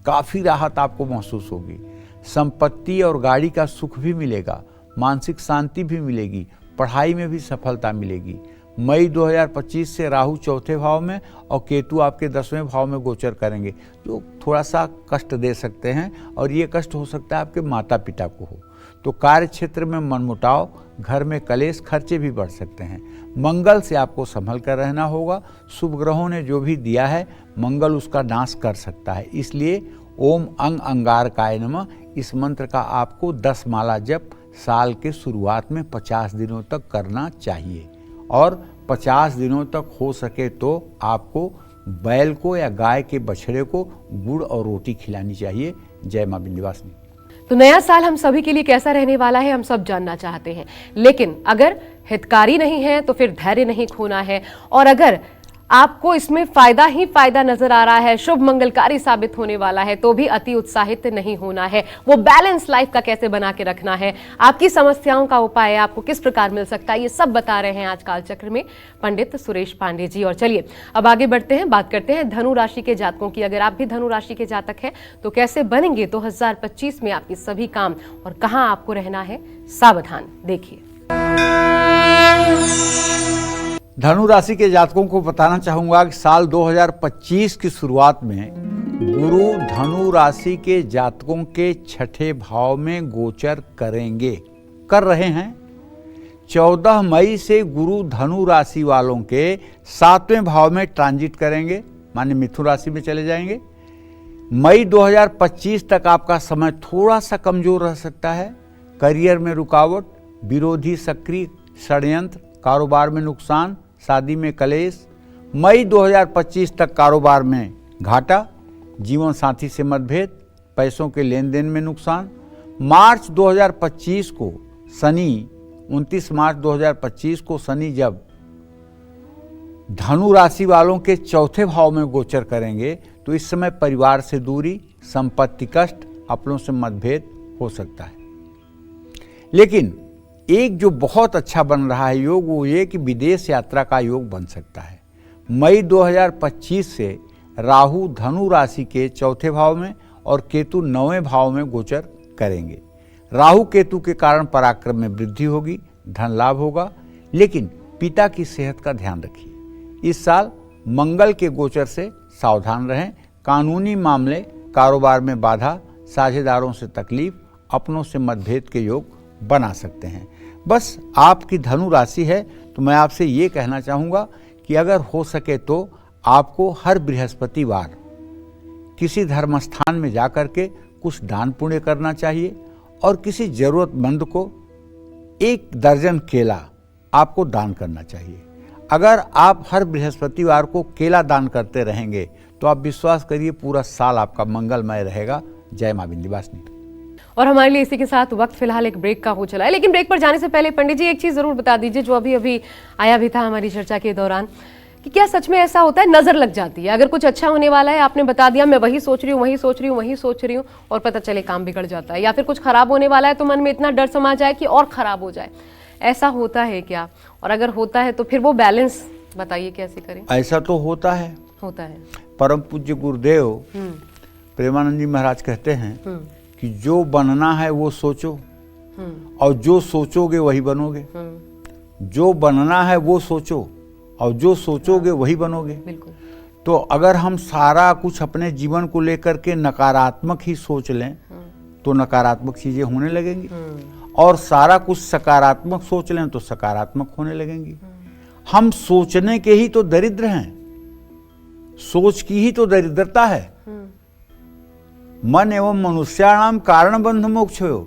Speaker 2: काफ़ी राहत आपको महसूस होगी। संपत्ति और गाड़ी का सुख भी मिलेगा, मानसिक शांति भी मिलेगी, पढ़ाई में भी सफलता मिलेगी। मई 2025 से राहु 4थे भाव में और केतु आपके 10वें भाव में गोचर करेंगे, जो थोड़ा सा कष्ट दे सकते हैं और ये कष्ट हो सकता है आपके माता पिता को हो। तो कार्य क्षेत्र में मनमुटाव, घर में कलेश, खर्चे भी बढ़ सकते हैं। मंगल से आपको संभल कर रहना होगा। शुभ ग्रहों ने जो भी दिया है मंगल उसका नाश कर सकता है। इसलिए ओम अंग अंगारकाय नमः इस मंत्र का आपको 10 माला जप साल के शुरुआत में 50 दिनों तक करना चाहिए। और 50 दिनों तक हो सके तो आपको बैल को या गाय के बछड़े को गुड़ और रोटी खिलानी चाहिए। जय मां विंध्यवासिनी।
Speaker 1: तो नया साल हम सभी के लिए कैसा रहने वाला है हम सब जानना चाहते हैं, लेकिन अगर हितकारी नहीं है तो फिर धैर्य नहीं खोना है। और अगर आपको इसमें फायदा ही फायदा नजर आ रहा है, शुभ मंगलकारी साबित होने वाला है, तो भी अति उत्साहित नहीं होना है। वो बैलेंस लाइफ का कैसे बना के रखना है, आपकी समस्याओं का उपाय आपको किस प्रकार मिल सकता है, ये सब बता रहे हैं आज कालचक्र में पंडित सुरेश पांडे जी। और चलिए अब आगे बढ़ते हैं, बात करते हैं धनु राशि के जातकों की। अगर आप भी धनु राशि के जातक हैं तो कैसे बनेंगे 2025 में आपके सभी काम और कहां आपको रहना है सावधान, देखिए।
Speaker 2: धनु राशि के जातकों को बताना चाहूंगा कि साल 2025 की शुरुआत में गुरु धनु राशि के जातकों के 6ठे भाव में गोचर कर रहे हैं। 14 मई से गुरु धनु राशि वालों के 7वें भाव में ट्रांजिट करेंगे, माने मिथुन राशि में चले जाएंगे। मई 2025 तक आपका समय थोड़ा सा कमजोर रह सकता है। करियर में रुकावट, विरोधी सक्रिय षड्यंत्र, कारोबार में नुकसान, शादी में कलेश। मई 2025 तक कारोबार में घाटा, जीवन साथी से मतभेद, पैसों के लेन देन में नुकसान। मार्च 2025 को शनि 29 मार्च 2025 को शनि जब धनु राशि वालों के 4थे भाव में गोचर करेंगे तो इस समय परिवार से दूरी, संपत्ति कष्ट, अपनों से मतभेद हो सकता है। लेकिन एक जो बहुत अच्छा बन रहा है योग, वो ये कि विदेश यात्रा का योग बन सकता है। मई 2025 से राहु धनु राशि के 4थे भाव में और केतु 9वें भाव में गोचर करेंगे। राहु केतु के कारण पराक्रम में वृद्धि होगी, धन लाभ होगा, लेकिन पिता की सेहत का ध्यान रखिए। इस साल मंगल के गोचर से सावधान रहें। कानूनी मामले, कारोबार में बाधा, साझेदारों से तकलीफ, अपनों से मतभेद के योग बना सकते हैं। बस आपकी धनु राशि है तो मैं आपसे ये कहना चाहूँगा कि अगर हो सके तो आपको हर बृहस्पतिवार किसी धर्म स्थान में जा कर के कुछ दान पुण्य करना चाहिए और किसी जरूरतमंद को 1 दर्जन केला आपको दान करना चाहिए। अगर आप हर बृहस्पतिवार को केला दान करते रहेंगे तो आप विश्वास करिए पूरा साल आपका मंगलमय रहेगा। जय मां विंध्यवासिनी।
Speaker 1: और हमारे लिए इसी के साथ वक्त फिलहाल एक ब्रेक का हो चला है, लेकिन ब्रेक पर जाने से पहले पंडित जी एक चीज जरूर बता दीजिए जो अभी अभी आया भी था हमारी चर्चा के दौरान, कि क्या सच में ऐसा होता है, नजर लग जाती है? अगर कुछ अच्छा होने वाला है, आपने बता दिया मैं वही सोच रही हूँ वही सोच रही हूँ वही सोच रही हूँ, और पता चले काम बिगड़ जाता है, या फिर कुछ खराब होने वाला है तो मन में इतना डर समा जाए कि और खराब हो जाए। ऐसा होता है क्या? और अगर होता है तो फिर वो बैलेंस बताइए कैसे करें?
Speaker 2: ऐसा तो होता है। परम पूज्य गुरुदेव प्रेमानंद जी महाराज कहते हैं कि जो बनना है वो सोचो और जो सोचोगे वही बनोगे। जो बनना है वो सोचो और जो सोचोगे वही बनोगे।
Speaker 1: बिल्कुल।
Speaker 2: तो अगर हम सारा कुछ अपने जीवन को लेकर के नकारात्मक ही सोच लें तो नकारात्मक चीजें होने लगेंगी, और सारा कुछ सकारात्मक सोच लें तो सकारात्मक होने लगेंगी। हम सोचने के ही तो दरिद्र हैं, सोच की ही तो दरिद्रता है। मन एवं मनुष्याणाम कारण बंध मोक्ष हो।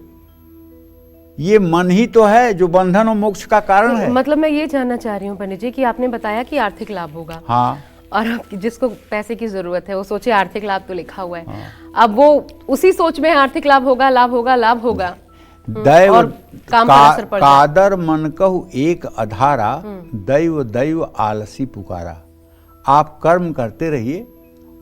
Speaker 2: ये मन ही तो है जो बंधन और मोक्ष का कारण है।
Speaker 1: मतलब मैं ये जानना चाह रही हूँ पंडित जी कि आपने बताया कि आर्थिक लाभ होगा।
Speaker 2: हाँ।
Speaker 1: और जिसको पैसे की जरूरत है वो सोचे आर्थिक लाभ तो लिखा हुआ है। हाँ। अब वो उसी सोच में आर्थिक लाभ होगा लाभ होगा लाभ होगा,
Speaker 2: दैव
Speaker 1: और काम पर असर पड़ जाए।
Speaker 2: कादर मन कहु एक अधारा, दैव दैव आलसी पुकारा। आप कर्म करते रहिए,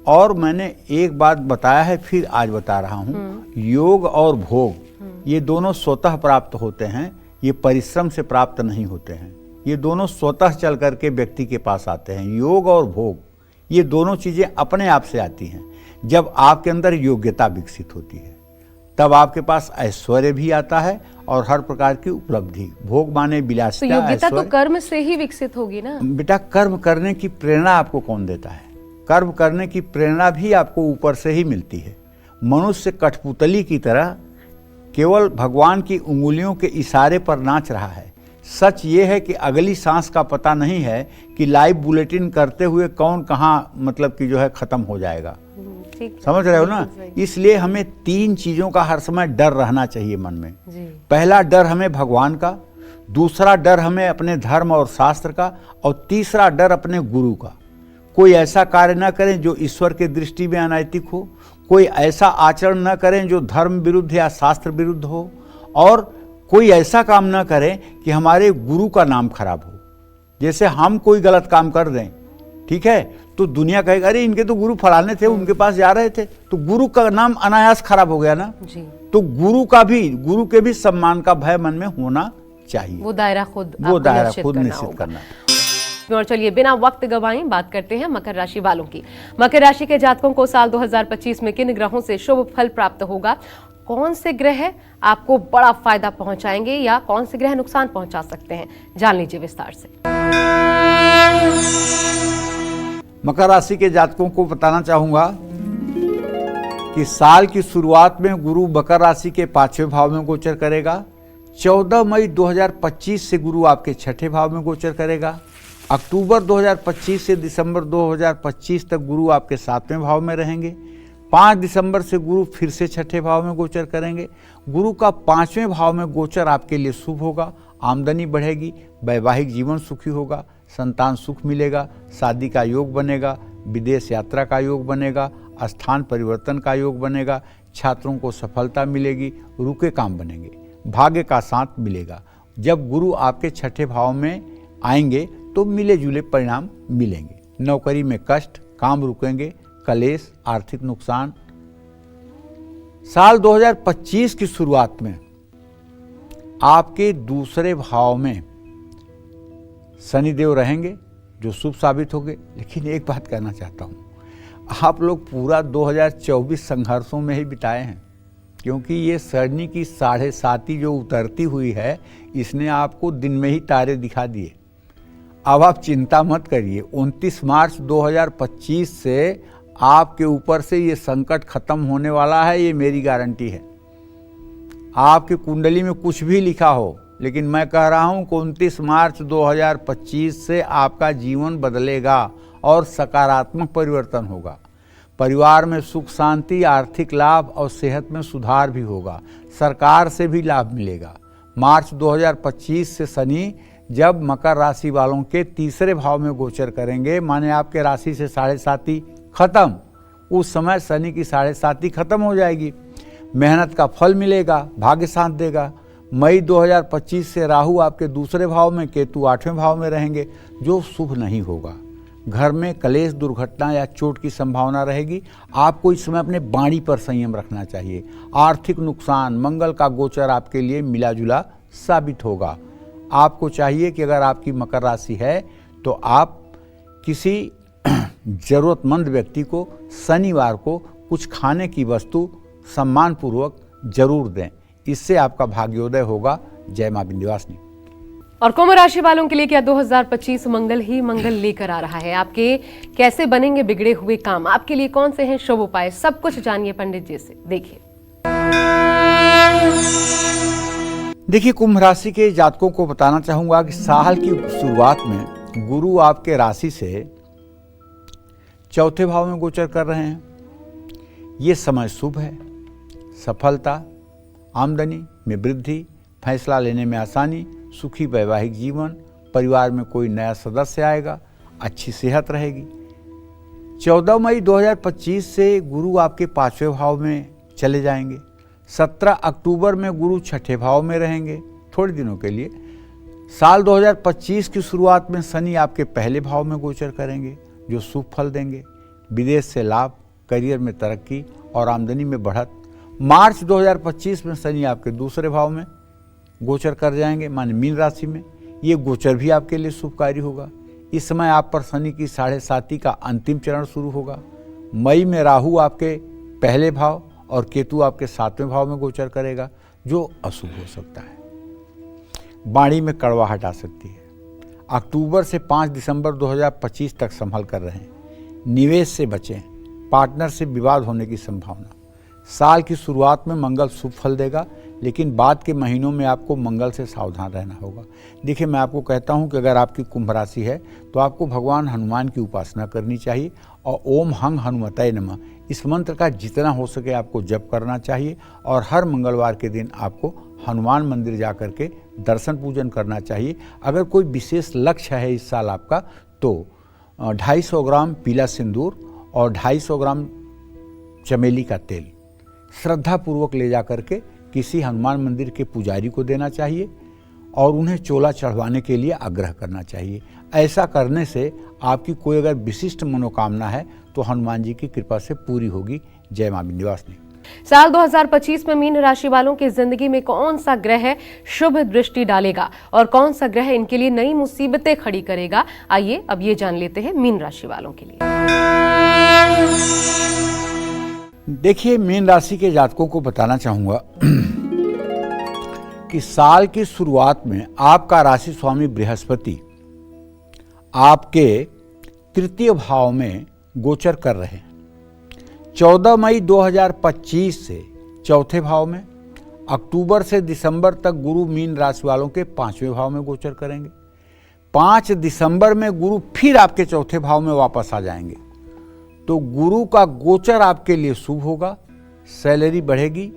Speaker 2: और मैंने एक बात बताया है फिर आज बता रहा हूँ, योग और भोग ये दोनों स्वतः प्राप्त होते हैं, ये परिश्रम से प्राप्त नहीं होते हैं। ये दोनों स्वतः चल करके व्यक्ति के पास आते हैं। योग और भोग ये दोनों चीजें अपने आप से आती हैं। जब आपके अंदर योग्यता विकसित होती है तब आपके पास ऐश्वर्य भी आता है और हर प्रकार की उपलब्धि। भोग माने विलासिता।
Speaker 1: तो योग्यता तो कर्म से ही विकसित होगी ना
Speaker 2: बेटा। कर्म करने की प्रेरणा आपको कौन देता है? कर्म करने की प्रेरणा भी आपको ऊपर से ही मिलती है। मनुष्य कठपुतली की तरह केवल भगवान की उंगलियों के इशारे पर नाच रहा है। सच ये है कि अगली सांस का पता नहीं है कि लाइव बुलेटिन करते हुए कौन कहाँ मतलब कि जो है खत्म हो जाएगा। समझ रहे हो ना? इसलिए हमें 3 चीजों का हर समय डर रहना चाहिए मन में। पहला डर हमें भगवान का, दूसरा डर हमें अपने धर्म और शास्त्र का, और तीसरा डर अपने गुरु का। कोई ऐसा कार्य न करें जो ईश्वर के दृष्टि में अनैतिक हो, कोई ऐसा आचरण न करें जो धर्म विरुद्ध या शास्त्र विरुद्ध हो, और कोई ऐसा काम न करें कि हमारे गुरु का नाम खराब हो। जैसे हम कोई गलत काम कर दें, ठीक है, तो दुनिया कहेगा अरे इनके तो गुरु फलाने थे, उनके पास जा रहे थे, तो गुरु का नाम अनायास खराब हो गया ना जी। तो गुरु के भी सम्मान का भय मन में होना चाहिए।
Speaker 1: वो दायरा खुद
Speaker 2: निश्चित करना।
Speaker 1: और चलिए बिना वक्त गवाएं बात करते हैं मकर राशि वालों की। मकर राशि के जातकों को साल 2025 में किन ग्रहों से शुभ फल प्राप्त होगा? कौन से ग्रह आपको बड़ा फायदा पहुंचाएंगे या कौन से ग्रह नुकसान पहुंचा सकते हैं? जान लीजिए विस्तार से।
Speaker 2: मकर राशि के जातकों को बताना चाहूंगा कि साल की शुरुआत में गुरु मकर राशि के 5वें भाव में गोचर करेगा। 14 मई 2025 से गुरु आपके 6ठे भाव में गोचर करेगा। अक्टूबर 2025 से दिसंबर 2025 तक गुरु आपके 7वें भाव में रहेंगे। 5 दिसंबर से गुरु फिर से 6ठे भाव में गोचर करेंगे। गुरु का 5वें भाव में गोचर आपके लिए शुभ होगा। आमदनी बढ़ेगी, वैवाहिक जीवन सुखी होगा, संतान सुख मिलेगा, शादी का योग बनेगा, विदेश यात्रा का योग बनेगा, स्थान परिवर्तन का योग बनेगा, छात्रों को सफलता मिलेगी, रुके काम बनेंगे, भाग्य का साथ मिलेगा। जब गुरु आपके 6ठे भाव में आएंगे तो मिले जुले परिणाम मिलेंगे। नौकरी में कष्ट, काम रुकेंगे, कलेश, आर्थिक नुकसान। साल 2025 की शुरुआत में आपके 2 भाव में शनिदेव रहेंगे जो शुभ साबित होंगे। लेकिन एक बात कहना चाहता हूँ, आप लोग पूरा 2024 संघर्षों में ही बिताए हैं, क्योंकि ये शनि की 7.5 जो उतरती हुई है इसने आपको दिन में ही तारे दिखा दिए। अब आप चिंता मत करिए, 29 मार्च 2025 से आपके ऊपर से ये संकट खत्म होने वाला है, ये मेरी गारंटी है। आपकी कुंडली में कुछ भी लिखा हो, लेकिन मैं कह रहा हूं कि 29 मार्च 2025 से आपका जीवन बदलेगा और सकारात्मक परिवर्तन होगा। परिवार में सुख शांति, आर्थिक लाभ और सेहत में सुधार भी होगा। सरकार से भी लाभ मिलेगा। मार्च 2025 से शनि जब मकर राशि वालों के तीसरे भाव में गोचर करेंगे, माने आपके राशि से 7.5 खत्म, उस समय शनि की 7.5 खत्म हो जाएगी। मेहनत का फल मिलेगा, भाग्य साथ देगा। मई 2025 से राहु आपके दूसरे भाव में, केतु 8वें भाव में रहेंगे, जो शुभ नहीं होगा। घर में कलेश, दुर्घटना या चोट की संभावना रहेगी। आपको इस समय अपने वाणी पर संयम रखना चाहिए। आर्थिक नुकसान, मंगल का गोचर आपके लिए मिला जुला साबित होगा। आपको चाहिए कि अगर आपकी मकर राशि है तो आप किसी जरूरतमंद व्यक्ति को शनिवार को कुछ खाने की वस्तु सम्मानपूर्वक जरूर दें। इससे आपका भाग्योदय होगा। जय मां विंध्यवासिनी।
Speaker 1: और कुंभ राशि वालों के लिए क्या 2025 मंगल ही मंगल लेकर आ रहा है? आपके कैसे बनेंगे बिगड़े हुए काम? आपके लिए कौन से हैं शुभ उपाय? सब कुछ जानिए पंडित जी से।
Speaker 2: देखिए, कुंभ राशि के जातकों को बताना चाहूंगा कि साल की शुरुआत में गुरु आपके राशि से चौथे भाव में गोचर कर रहे हैं। ये समय शुभ है। सफलता, आमदनी में वृद्धि, फैसला लेने में आसानी, सुखी वैवाहिक जीवन, परिवार में कोई नया सदस्य आएगा, अच्छी सेहत रहेगी। 14 मई 2025 से गुरु आपके 5वें भाव में चले जाएंगे। 17 अक्टूबर में गुरु 6ठे भाव में रहेंगे थोड़े दिनों के लिए। साल 2025 की शुरुआत में शनि आपके पहले भाव में गोचर करेंगे, जो शुभ फल देंगे। विदेश से लाभ, करियर में तरक्की और आमदनी में बढ़त। मार्च 2025 में शनि आपके दूसरे भाव में गोचर कर जाएंगे, माने मीन राशि में। ये गोचर भी आपके लिए शुभकारी होगा। इस समय आप पर शनि की 7.5 का अंतिम चरण शुरू होगा। मई में राहु आपके पहले भाव और केतु आपके 7वें भाव में गोचर करेगा, जो अशुभ हो सकता है। वाणी में कड़वाहट आ सकती है। अक्टूबर से 5 दिसंबर 2025 तक संभल कर रहें। निवेश से बचें। पार्टनर से विवाद होने की संभावना। साल की शुरुआत में मंगल शुभ फल देगा, लेकिन बाद के महीनों में आपको मंगल से सावधान रहना होगा। देखिए, मैं आपको कहता हूं कि अगर आपकी कुंभ राशि है तो आपको भगवान हनुमान की उपासना करनी चाहिए और ओम हंग हनुमतये नमः इस मंत्र का जितना हो सके आपको जप करना चाहिए। और हर मंगलवार के दिन आपको हनुमान मंदिर जा कर के दर्शन पूजन करना चाहिए। अगर कोई विशेष लक्ष्य है इस साल आपका, तो 250 ग्राम पीला सिंदूर और 250 ग्राम चमेली का तेल श्रद्धापूर्वक ले जा करके किसी हनुमान मंदिर के पुजारी को देना चाहिए और उन्हें चोला चढ़वाने के लिए आग्रह करना चाहिए। ऐसा करने से आपकी कोई अगर विशिष्ट मनोकामना है तो हनुमान जी की कृपा से पूरी होगी। जय मां विंध्यवासिनी।
Speaker 1: साल 2025 में मीन राशि वालों की जिंदगी में कौन सा ग्रह शुभ दृष्टि डालेगा और कौन सा ग्रह इनके लिए नई मुसीबतें खड़ी करेगा? आइए अब ये जान लेते हैं मीन राशि वालों के लिए।
Speaker 2: देखिए, मीन राशि के जातकों को बताना चाहूंगा कि साल की शुरुआत में आपका राशि स्वामी बृहस्पति आपके तृतीय भाव में गोचर कर रहे हैं। 14 मई 2025 से चौथे भाव में, अक्टूबर से दिसंबर तक गुरु मीन राशि वालों के 5वें भाव में गोचर करेंगे। 5 दिसंबर में गुरु फिर आपके चौथे भाव में वापस आ जाएंगे। तो गुरु का गोचर आपके लिए शुभ होगा। सैलरी बढ़ेगी,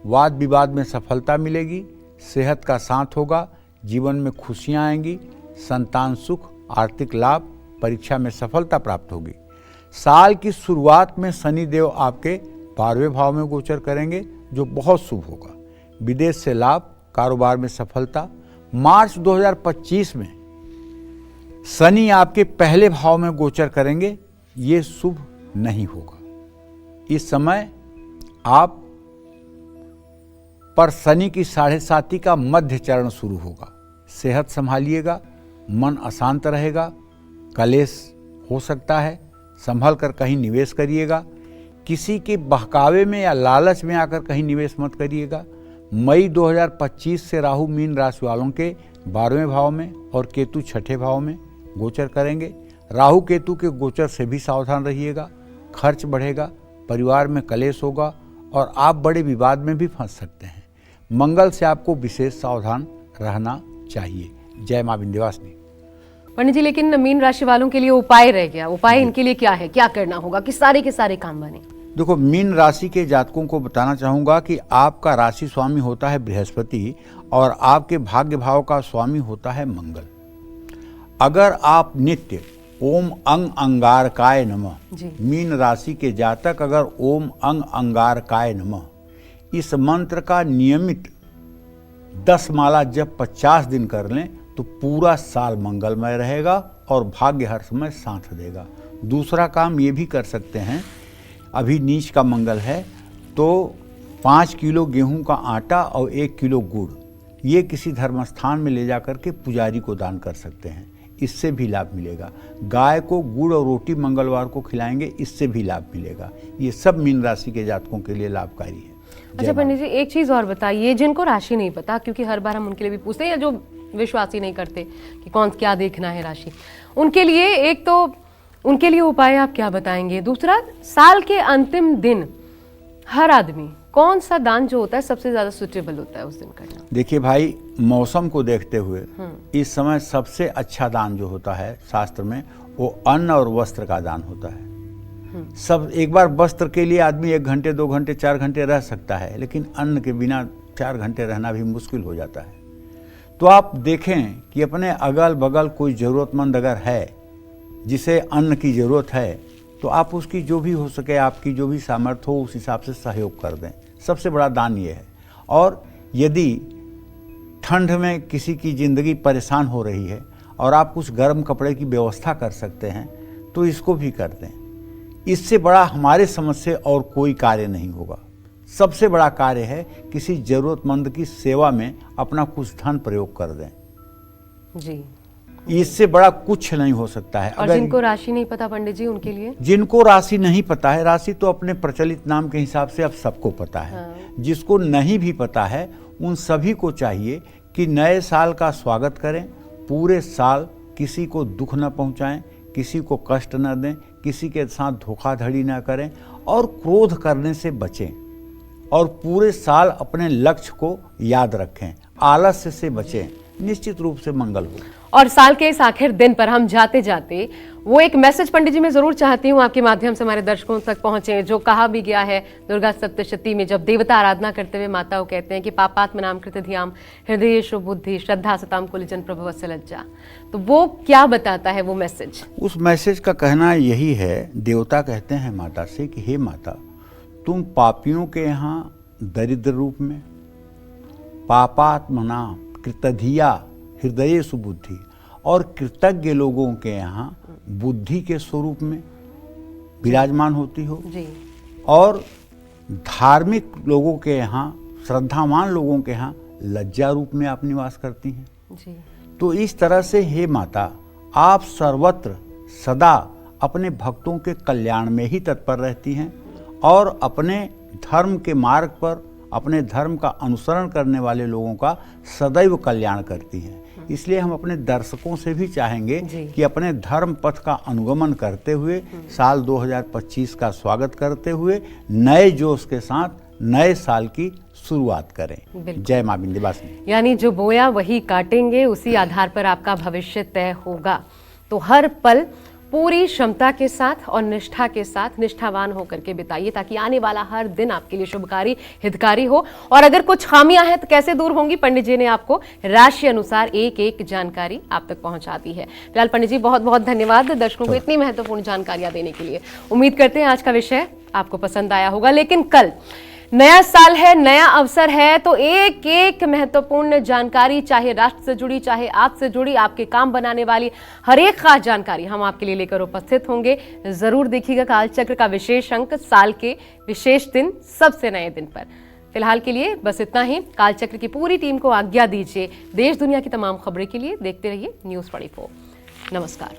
Speaker 2: वाद विवाद में सफलता मिलेगी, सेहत का साथ होगा, जीवन में खुशियां आएंगी, संतान सुख, आर्थिक लाभ, परीक्षा में सफलता प्राप्त होगी। साल की शुरुआत में शनिदेव आपके 12वें भाव में गोचर करेंगे, जो बहुत शुभ होगा। विदेश से लाभ, कारोबार में सफलता। मार्च 2025 में शनि आपके पहले भाव में गोचर करेंगे, ये शुभ नहीं होगा। इस समय आप पर शनि की 7.5 का मध्य चरण शुरू होगा। सेहत संभालिएगा, मन अशांत रहेगा, कलेश हो सकता है, संभल कर कहीं निवेश करिएगा। किसी के बहकावे में या लालच में आकर कहीं निवेश मत करिएगा। मई 2025 से राहु मीन राशि वालों के 12वें भाव में और केतु 6ठे भाव में गोचर करेंगे। राहु केतु के गोचर से भी सावधान रहिएगा। खर्च बढ़ेगा, परिवार में कलेश होगा और आप बड़े विवाद में भी फंस सकते हैं। मंगल से आपको विशेष सावधान रहना चाहिए। जय मां विंध्यवासिनी।
Speaker 1: पंडित जी, लेकिन मीन राशि वालों के लिए उपाय रह गया। उपाय इनके लिए क्या है, क्या करना होगा कि सारे के सारे काम बने?
Speaker 2: देखो, मीन राशि के जातकों को बताना चाहूंगा कि आपका राशि स्वामी होता है बृहस्पति और आपके भाग्य भाव का स्वामी होता है मंगल। अगर आप नित्य ओम अंग अंगारकाय नमः, मीन राशि के जातक अगर ओम अंग अंगारकाय नमः इस मंत्र का नियमित 10 माला जब 50 दिन कर लें तो पूरा साल मंगलमय रहेगा और भाग्य हर समय साथ देगा। दूसरा काम ये भी कर सकते हैं, अभी नीच का मंगल है तो 5 किलो गेहूं का आटा और 1 किलो गुड़ ये किसी धर्म स्थान में ले जाकर के पुजारी को दान कर सकते हैं, इससे भी लाभ मिलेगा। गाय को गुड़ और रोटी मंगलवार को खिलाएंगे, इससे भी लाभ मिलेगा। ये सब मीन राशि के जातकों के लिए लाभकारी है।
Speaker 1: अच्छा पंडित जी, एक चीज और बताइए, जिनको राशि नहीं पता, क्योंकि हर बार हम उनके लिए भी पूछते हैं, या जो विश्वासी नहीं करते कि कौन क्या देखना है राशि, उनके लिए एक तो उनके लिए उपाय आप क्या बताएंगे? दूसरा, साल के अंतिम दिन हर आदमी कौन सा दान जो होता है सबसे ज्यादा सुटेबल होता है उस दिन करना?
Speaker 2: देखिए भाई, मौसम को देखते हुए इस समय सबसे अच्छा दान जो होता है शास्त्र में वो अन्न और वस्त्र का दान होता है। सब एक बार वस्त्र के लिए आदमी 1 घंटे 2 घंटे 4 घंटे रह सकता है, लेकिन अन्न के बिना 4 घंटे रहना भी मुश्किल हो जाता है। तो आप देखें कि अपने अगल बगल कोई ज़रूरतमंद अगर है जिसे अन्न की ज़रूरत है तो आप उसकी जो भी हो सके, आपकी जो भी सामर्थ्य हो उस हिसाब से सहयोग कर दें। सबसे बड़ा दान ये है। और यदि ठंड में किसी की ज़िंदगी परेशान हो रही है और आप कुछ गर्म कपड़े की व्यवस्था कर सकते हैं तो इसको भी कर दें। इससे बड़ा हमारे समझ से और कोई कार्य नहीं होगा। सबसे बड़ा कार्य है किसी ज़रूरतमंद की सेवा में अपना कुछ धन प्रयोग कर दें
Speaker 1: जी।
Speaker 2: इससे बड़ा कुछ नहीं हो सकता है।
Speaker 1: और जिनको राशि नहीं पता पंडित जी, उनके लिए?
Speaker 2: जिनको राशि नहीं पता है, राशि तो अपने प्रचलित नाम के हिसाब से अब सबको पता है। जिसको नहीं भी पता है उन सभी को चाहिए कि नए साल का स्वागत करें, पूरे साल किसी को दुख न पहुंचाएं, किसी को कष्ट न दें, किसी के साथ धोखाधड़ी न करें और क्रोध करने से बचें और पूरे साल अपने लक्ष्य को याद रखें, आलस्य से बचें, निश्चित रूप से मंगल हो।
Speaker 1: और साल के इस आखिर दिन पर हम जाते जाते वो एक मैसेज पंडित जी मैं जरूर चाहती हूँ आपके माध्यम से हमारे दर्शकों तक पहुंचे, जो कहा भी गया है दुर्गा सप्तशती में, जब देवता आराधना करते हुए माता को कहते हैं कि पापात्म नाम कृत धियाम हृदयेषु बुद्धि श्रद्धा सताम कुलजन प्रभवस्य लज्जा, तो वो क्या बताता है वो मैसेज?
Speaker 2: उस मैसेज का कहना यही है, देवता कहते हैं माता से कि हे माता, तुम पापियों के यहाँ दरिद्र रूप में, पापात्मना कृतधिया हृदयेषु बुद्धि, और कृतज्ञ लोगों के यहाँ बुद्धि के स्वरूप में विराजमान होती हो
Speaker 1: जी।
Speaker 2: और धार्मिक लोगों के यहाँ, श्रद्धावान लोगों के यहाँ लज्जा रूप में आप निवास करती हैं
Speaker 1: जी।
Speaker 2: तो इस तरह से हे माता, आप सर्वत्र सदा अपने भक्तों के कल्याण में ही तत्पर रहती हैं और अपने धर्म के मार्ग पर अपने धर्म का अनुसरण करने वाले लोगों का सदैव कल्याण करती हैं। इसलिए हम अपने दर्शकों से भी चाहेंगे कि अपने धर्म पथ का अनुगमन करते हुए साल 2025 का स्वागत करते हुए नए जोश के साथ नए साल की शुरुआत करें। जय मां विंध्यवासिनी।
Speaker 1: यानी जो बोया वही काटेंगे, उसी आधार पर आपका भविष्य तय होगा। तो हर पल पूरी क्षमता के साथ और निष्ठा के साथ निष्ठावान होकर के बिताइए, ताकि आने वाला हर दिन आपके लिए शुभकारी हितकारी हो। और अगर कुछ खामियां हैं तो कैसे दूर होंगी, पंडित जी ने आपको राशि अनुसार एक एक जानकारी आप तक पहुंचा दी है। फिलहाल पंडित जी बहुत बहुत धन्यवाद दर्शकों को इतनी महत्वपूर्ण जानकारियां देने के लिए। उम्मीद करते हैं आज का विषय आपको पसंद आया होगा। लेकिन कल नया साल है, नया अवसर है, तो एक एक महत्वपूर्ण जानकारी, चाहे राष्ट्र से जुड़ी, चाहे आपसे जुड़ी, आपके काम बनाने वाली हर एक खास जानकारी हम आपके लिए लेकर उपस्थित होंगे। जरूर देखिएगा कालचक्र का विशेष अंक, साल के विशेष दिन, सबसे नए दिन पर। फिलहाल के लिए बस इतना ही। कालचक्र की पूरी टीम को आज्ञा दीजिए। देश दुनिया की तमाम खबरें के लिए देखते रहिए News 24। नमस्कार।